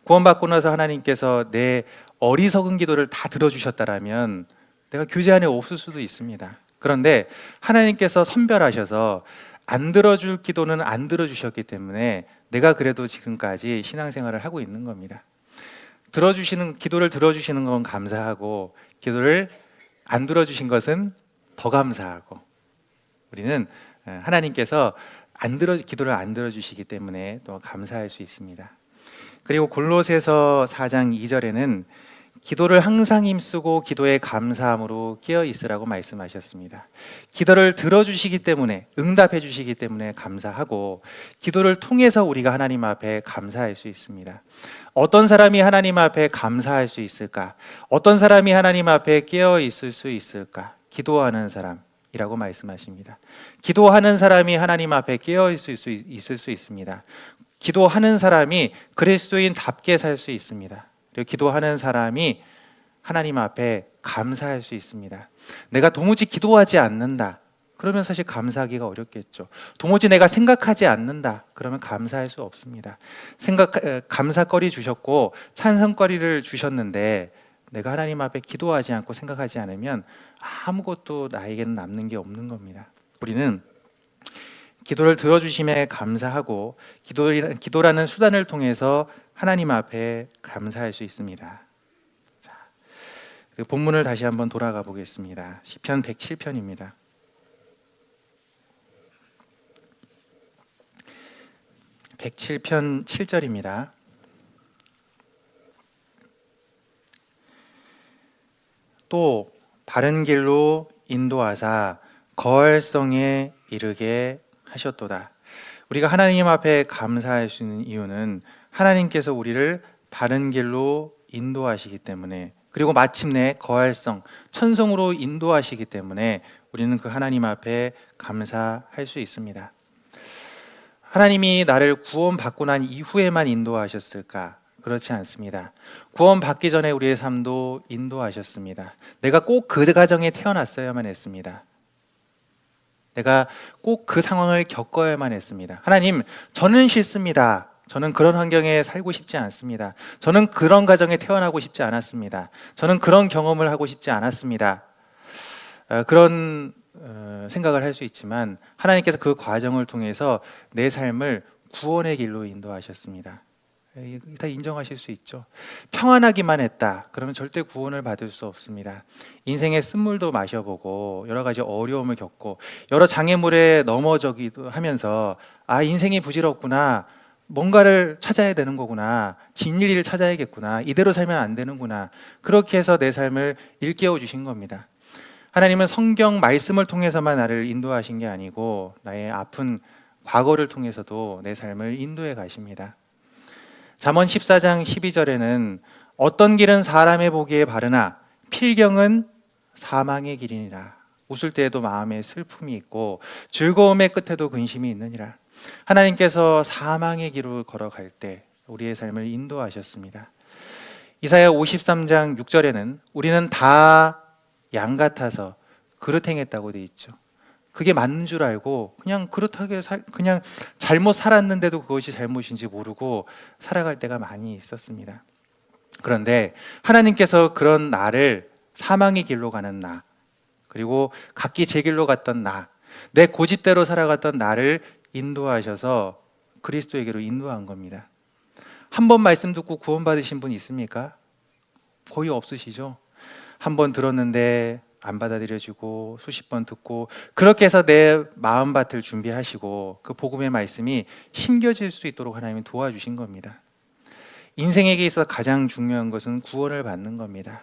구원받고 나서 하나님께서 내 어리석은 기도를 다 들어주셨다라면 내가 교제 안에 없을 수도 있습니다. 그런데 하나님께서 선별하셔서 안 들어줄 기도는 안 들어주셨기 때문에 내가 그래도 지금까지 신앙생활을 하고 있는 겁니다. 기도를 들어주시는 건 감사하고 기도를 안 들어주신 것은 더 감사하고, 우리는 하나님께서 기도를 안 들어주시기 때문에 또 감사할 수 있습니다. 그리고 골로새서 4장 2절에는 기도를 항상 힘쓰고 기도에 감사함으로 깨어 있으라고 말씀하셨습니다. 기도를 들어주시기 때문에, 응답해 주시기 때문에 감사하고, 기도를 통해서 우리가 하나님 앞에 감사할 수 있습니다. 어떤 사람이 하나님 앞에 감사할 수 있을까? 어떤 사람이 하나님 앞에 깨어 있을 수 있을까? 기도하는 사람이라고 말씀하십니다. 기도하는 사람이 하나님 앞에 깨어 있을 수 있습니다. 기도하는 사람이 그리스도인답게 살 수 있습니다. 그리고 기도하는 사람이 하나님 앞에 감사할 수 있습니다. 내가 도무지 기도하지 않는다, 그러면 사실 감사하기가 어렵겠죠. 도무지 내가 생각하지 않는다, 그러면 감사할 수 없습니다. 감사거리 주셨고 찬성거리를 주셨는데 내가 하나님 앞에 기도하지 않고 생각하지 않으면 아무것도 나에게는 남는 게 없는 겁니다. 우리는 기도를 들어주심에 감사하고 기도라는 수단을 통해서 하나님 앞에 감사할 수 있습니다. 자, 본문을 다시 한번 돌아가 보겠습니다. 시편 107편입니다. 107편 7절입니다. 또 바른 길로 인도하사 거할성에 이르게 하셨도다. 우리가 하나님 앞에 감사할 수 있는 이유는 하나님께서 우리를 바른 길로 인도하시기 때문에, 그리고 마침내 거할성, 천성으로 인도하시기 때문에 우리는 그 하나님 앞에 감사할 수 있습니다. 하나님이 나를 구원받고 난 이후에만 인도하셨을까? 그렇지 않습니다. 구원받기 전에 우리의 삶도 인도하셨습니다. 내가 꼭 그 가정에 태어났어야만 했습니다. 내가 꼭 그 상황을 겪어야만 했습니다. 하나님, 저는 싫습니다. 저는 그런 환경에 살고 싶지 않습니다. 저는 그런 가정에 태어나고 싶지 않았습니다. 저는 그런 경험을 하고 싶지 않았습니다. 그런 생각을 할 수 있지만 하나님께서 그 과정을 통해서 내 삶을 구원의 길로 인도하셨습니다. 다 인정하실 수 있죠. 평안하기만 했다, 그러면 절대 구원을 받을 수 없습니다. 인생의 쓴물도 마셔보고 여러 가지 어려움을 겪고 여러 장애물에 넘어져기도 하면서 인생이 부질없구나, 뭔가를 찾아야 되는 거구나, 진리를 찾아야겠구나, 이대로 살면 안 되는구나, 그렇게 해서 내 삶을 일깨워 주신 겁니다. 하나님은 성경 말씀을 통해서만 나를 인도하신 게 아니고 나의 아픈 과거를 통해서도 내 삶을 인도해 가십니다. 잠언 14장 12절에는 어떤 길은 사람의 보기에 바르나 필경은 사망의 길이니라. 웃을 때에도 마음에 슬픔이 있고 즐거움의 끝에도 근심이 있느니라. 하나님께서 사망의 길을 걸어갈 때 우리의 삶을 인도하셨습니다. 이사야 53장 6절에는 우리는 다 양 같아서 그릇 행했다고 돼 있죠. 그게 맞는 줄 알고 그냥 그렇다게 그냥 잘못 살았는데도 그것이 잘못인지 모르고 살아갈 때가 많이 있었습니다. 그런데 하나님께서 그런 나를 사망의 길로 가는 나, 그리고 각기 제 길로 갔던 나, 내 고집대로 살아갔던 나를 인도하셔서 그리스도에게로 인도한 겁니다. 한 번 말씀 듣고 구원받으신 분 있습니까? 거의 없으시죠? 한 번 들었는데 안 받아들여지고 수십 번 듣고 그렇게 해서 내 마음밭을 준비하시고 그 복음의 말씀이 심겨질 수 있도록 하나님이 도와주신 겁니다. 인생에게 있어서 가장 중요한 것은 구원을 받는 겁니다.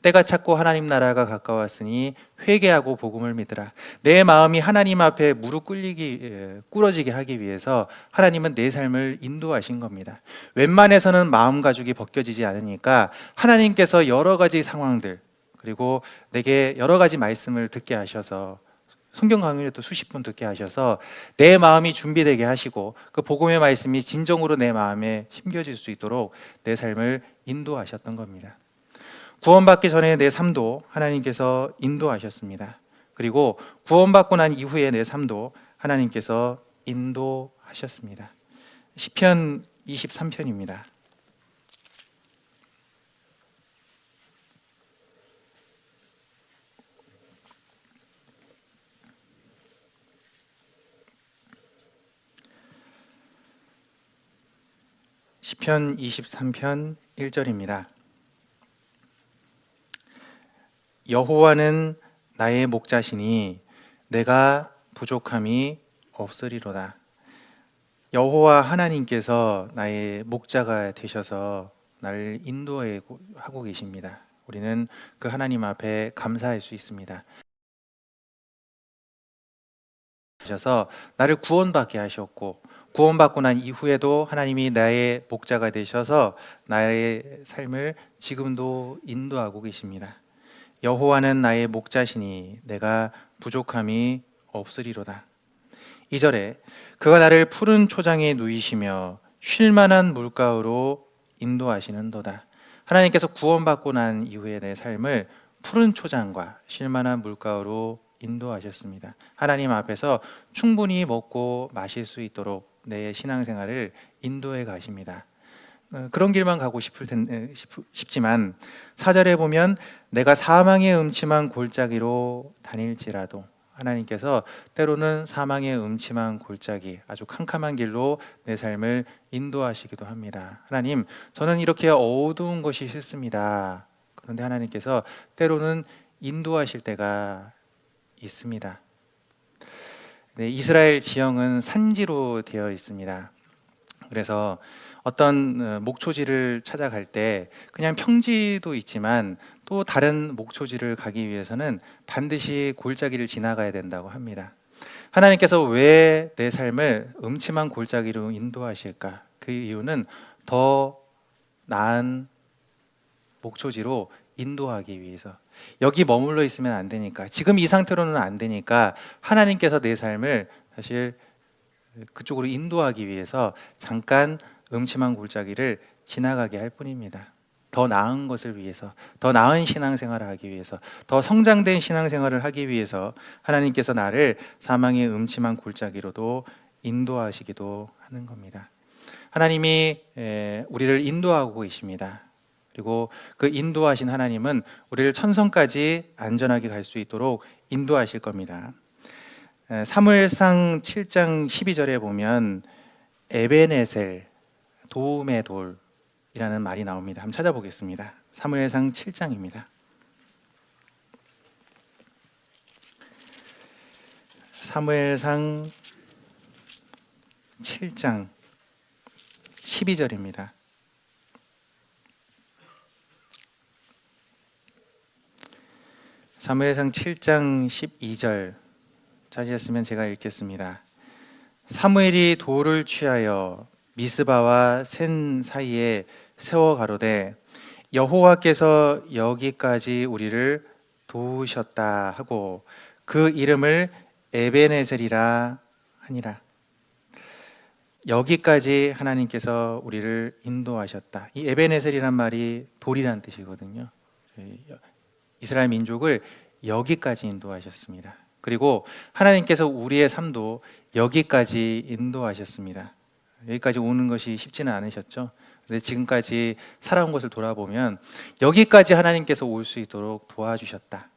때가 찼고 하나님 나라가 가까웠으니 회개하고 복음을 믿으라. 내 마음이 하나님 앞에 무릎 꿇어지게 하기 위해서 하나님은 내 삶을 인도하신 겁니다. 웬만해서는 마음 가죽이 벗겨지지 않으니까 하나님께서 여러 가지 상황들, 그리고 내게 여러 가지 말씀을 듣게 하셔서 성경 강의를 또 수십 번 듣게 하셔서 내 마음이 준비되게 하시고 그 복음의 말씀이 진정으로 내 마음에 심겨질 수 있도록 내 삶을 인도하셨던 겁니다. 구원받기 전에 내 삶도 하나님께서 인도하셨습니다. 그리고 구원받고 난 이후에 내 삶도 하나님께서 인도하셨습니다. 시편 23편입니다. 시편 23편 1절입니다. 여호와는 나의 목자시니 내가 부족함이 없으리로다. 여호와 하나님께서 나의 목자가 되셔서 나를 인도하고 계십니다. 우리는 그 하나님 앞에 감사할 수 있습니다. 하셔서 나를 구원받게 하셨고, 구원받고 난 이후에도 하나님이 나의 목자가 되셔서 나의 삶을 지금도 인도하고 계십니다. 여호와는 나의 목자시니 내가 부족함이 없으리로다. 2절에 그가 나를 푸른 초장에 누이시며 쉴 만한 물가로 인도하시는도다. 하나님께서 구원받고 난 이후에 내 삶을 푸른 초장과 쉴 만한 물가로 인도하셨습니다. 하나님 앞에서 충분히 먹고 마실 수 있도록 내 신앙생활을 인도해 가십니다. 그런 길만 가고 싶지만 4절에 보면 내가 사망의 음침한 골짜기로 다닐지라도, 하나님께서 때로는 사망의 음침한 골짜기, 아주 캄캄한 길로 내 삶을 인도하시기도 합니다. 하나님, 저는 이렇게 어두운 것이 싫습니다. 그런데 하나님께서 때로는 인도하실 때가 있습니다. 네, 이스라엘 지형은 산지로 되어 있습니다. 그래서 어떤 목초지를 찾아갈 때 그냥 평지도 있지만 또 다른 목초지를 가기 위해서는 반드시 골짜기를 지나가야 된다고 합니다. 하나님께서 왜 내 삶을 음침한 골짜기로 인도하실까? 그 이유는 더 나은 목초지로 인도하기 위해서. 여기 머물러 있으면 안 되니까, 지금 이 상태로는 안 되니까 하나님께서 내 삶을 사실 그쪽으로 인도하기 위해서 잠깐 음침한 골짜기를 지나가게 할 뿐입니다. 더 나은 것을 위해서, 더 나은 신앙생활을 하기 위해서, 더 성장된 신앙생활을 하기 위해서 하나님께서 나를 사망의 음침한 골짜기로도 인도하시기도 하는 겁니다. 하나님이 우리를 인도하고 계십니다. 그리고 그 인도하신 하나님은 우리를 천성까지 안전하게 갈 수 있도록 인도하실 겁니다. 사무엘상 7장 12절에 보면 에베네셀, 도움의 돌이라는 말이 나옵니다. 한번 찾아보겠습니다. 사무엘상 7장입니다. 사무엘상 7장 12절입니다. 사무엘상 7장 12절 찾으셨으면 제가 읽겠습니다. 사무엘이 돌을 취하여 미스바와 센 사이에 세워 가로되 여호와께서 여기까지 우리를 도우셨다 하고 그 이름을 에베네셀이라 하니라. 여기까지 하나님께서 우리를 인도하셨다. 이 에베네셀이란 말이 돌이란 뜻이거든요. 이스라엘 민족을 여기까지 인도하셨습니다. 그리고 하나님께서 우리의 삶도 여기까지 인도하셨습니다. 여기까지 오는 것이 쉽지는 않으셨죠. 근데 지금까지 살아온 것을 돌아보면 여기까지 하나님께서 올 수 있도록 도와주셨다.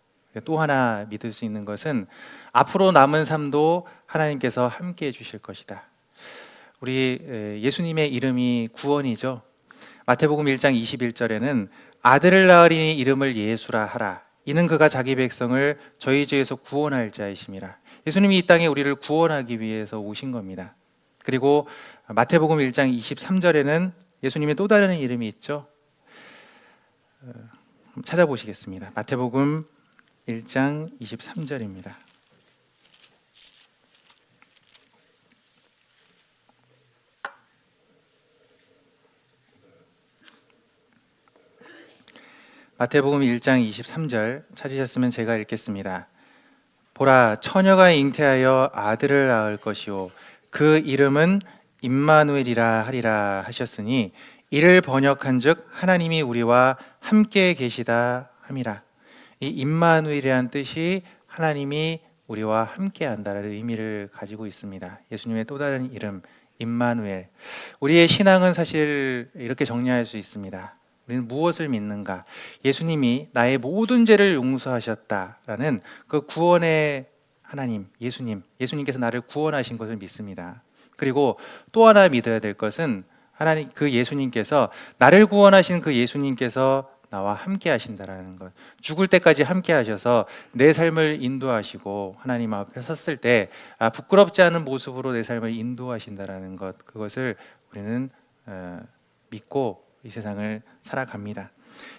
또 하나 믿을 수 있는 것은 앞으로 남은 삶도 하나님께서 함께 해주실 것이다. 우리 예수님의 이름이 구원이죠. 마태복음 1장 21절에는 아들을 낳으리니 이름을 예수라 하라. 이는 그가 자기 백성을 저희 죄에서 구원할 자이심이라. 예수님이 이 땅에 우리를 구원하기 위해서 오신 겁니다. 그리고 마태복음 1장 23절에는 예수님의 또 다른 이름이 있죠. 찾아보시겠습니다. 마태복음 1장 23절입니다. 마태복음 1장 23절 찾으셨으면 제가 읽겠습니다. 보라, 처녀가 잉태하여 아들을 낳을 것이요 그 이름은 임마누엘이라 하리라 하셨으니 이를 번역한즉 하나님이 우리와 함께 계시다 함이라. 이 임마누엘이라는 뜻이 하나님이 우리와 함께 한다는 의미를 가지고 있습니다. 예수님의 또 다른 이름 임마누엘. 우리의 신앙은 사실 이렇게 정리할 수 있습니다. 우리는 무엇을 믿는가? 예수님이 나의 모든 죄를 용서하셨다라는 그 구원의 하나님, 예수님께서 나를 구원하신 것을 믿습니다. 그리고 또 하나 믿어야 될 것은 하나님, 그 예수님께서, 나를 구원하신 그 예수님께서 나와 함께 하신다라는 것. 죽을 때까지 함께 하셔서 내 삶을 인도하시고 하나님 앞에 섰을 때 부끄럽지 않은 모습으로 내 삶을 인도하신다라는 것, 그것을 우리는 믿고 이 세상을 살아갑니다.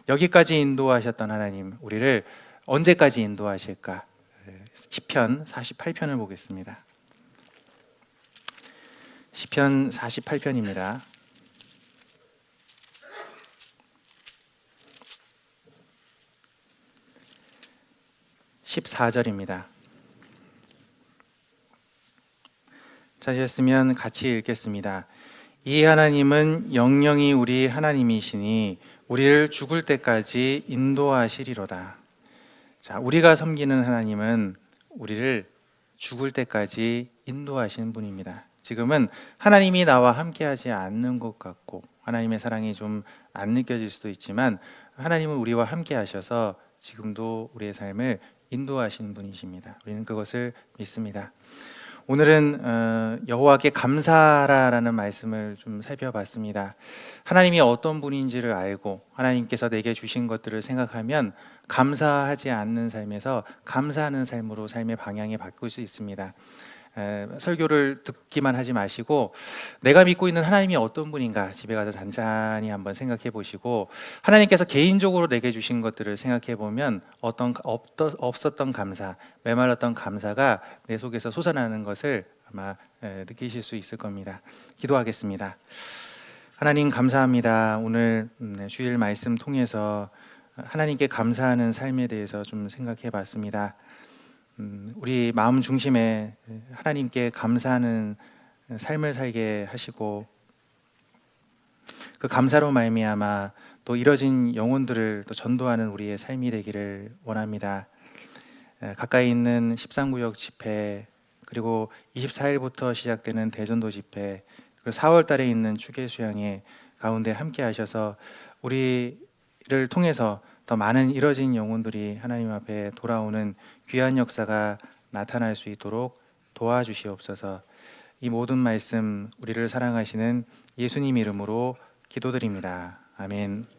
여기까지 인도하셨던 하나님, 우리를 언제까지 인도하실까? 시편 48편을 보겠습니다. 시편 48편입니다. 14절입니다. 찾으셨으면 같이 읽겠습니다. 이 하나님은 영영이 우리 하나님이시니 우리를 죽을 때까지 인도하시리로다. 자, 우리가 섬기는 하나님은 우리를 죽을 때까지 인도하시는 분입니다. 지금은 하나님이 나와 함께하지 않는 것 같고 하나님의 사랑이 좀 안 느껴질 수도 있지만 하나님은 우리와 함께하셔서 지금도 우리의 삶을 인도하시는 분이십니다. 우리는 그것을 믿습니다. 오늘은 여호와께 감사하라라는 말씀을 좀 살펴봤습니다. 하나님이 어떤 분인지를 알고 하나님께서 내게 주신 것들을 생각하면 감사하지 않는 삶에서 감사하는 삶으로 삶의 방향이 바꿀 수 있습니다. 설교를 듣기만 하지 마시고 내가 믿고 있는 하나님이 어떤 분인가 집에 가서 잔잔히 한번 생각해 보시고 하나님께서 개인적으로 내게 주신 것들을 생각해 보면 없었던 감사, 메말랐던 감사가 내 속에서 솟아나는 것을 아마 느끼실 수 있을 겁니다. 기도하겠습니다. 하나님 감사합니다. 오늘 주일 말씀 통해서 하나님께 감사하는 삶에 대해서 좀 생각해 봤습니다. 우리 마음 중심에 하나님께 감사하는 삶을 살게 하시고 그 감사로 말미암아 또 이뤄진 영혼들을 또 전도하는 우리의 삶이 되기를 원합니다. 가까이 있는 13구역 집회 그리고 24일부터 시작되는 대전도 집회 그리고 4월 달에 있는 추계수양회 가운데 함께 하셔서 우리를 통해서 더 많은 이뤄진 영혼들이 하나님 앞에 돌아오는 귀한 역사가 나타날 수 있도록 도와주시옵소서. 이 모든 말씀 우리를 사랑하시는 예수님 이름으로 기도드립니다. 아멘.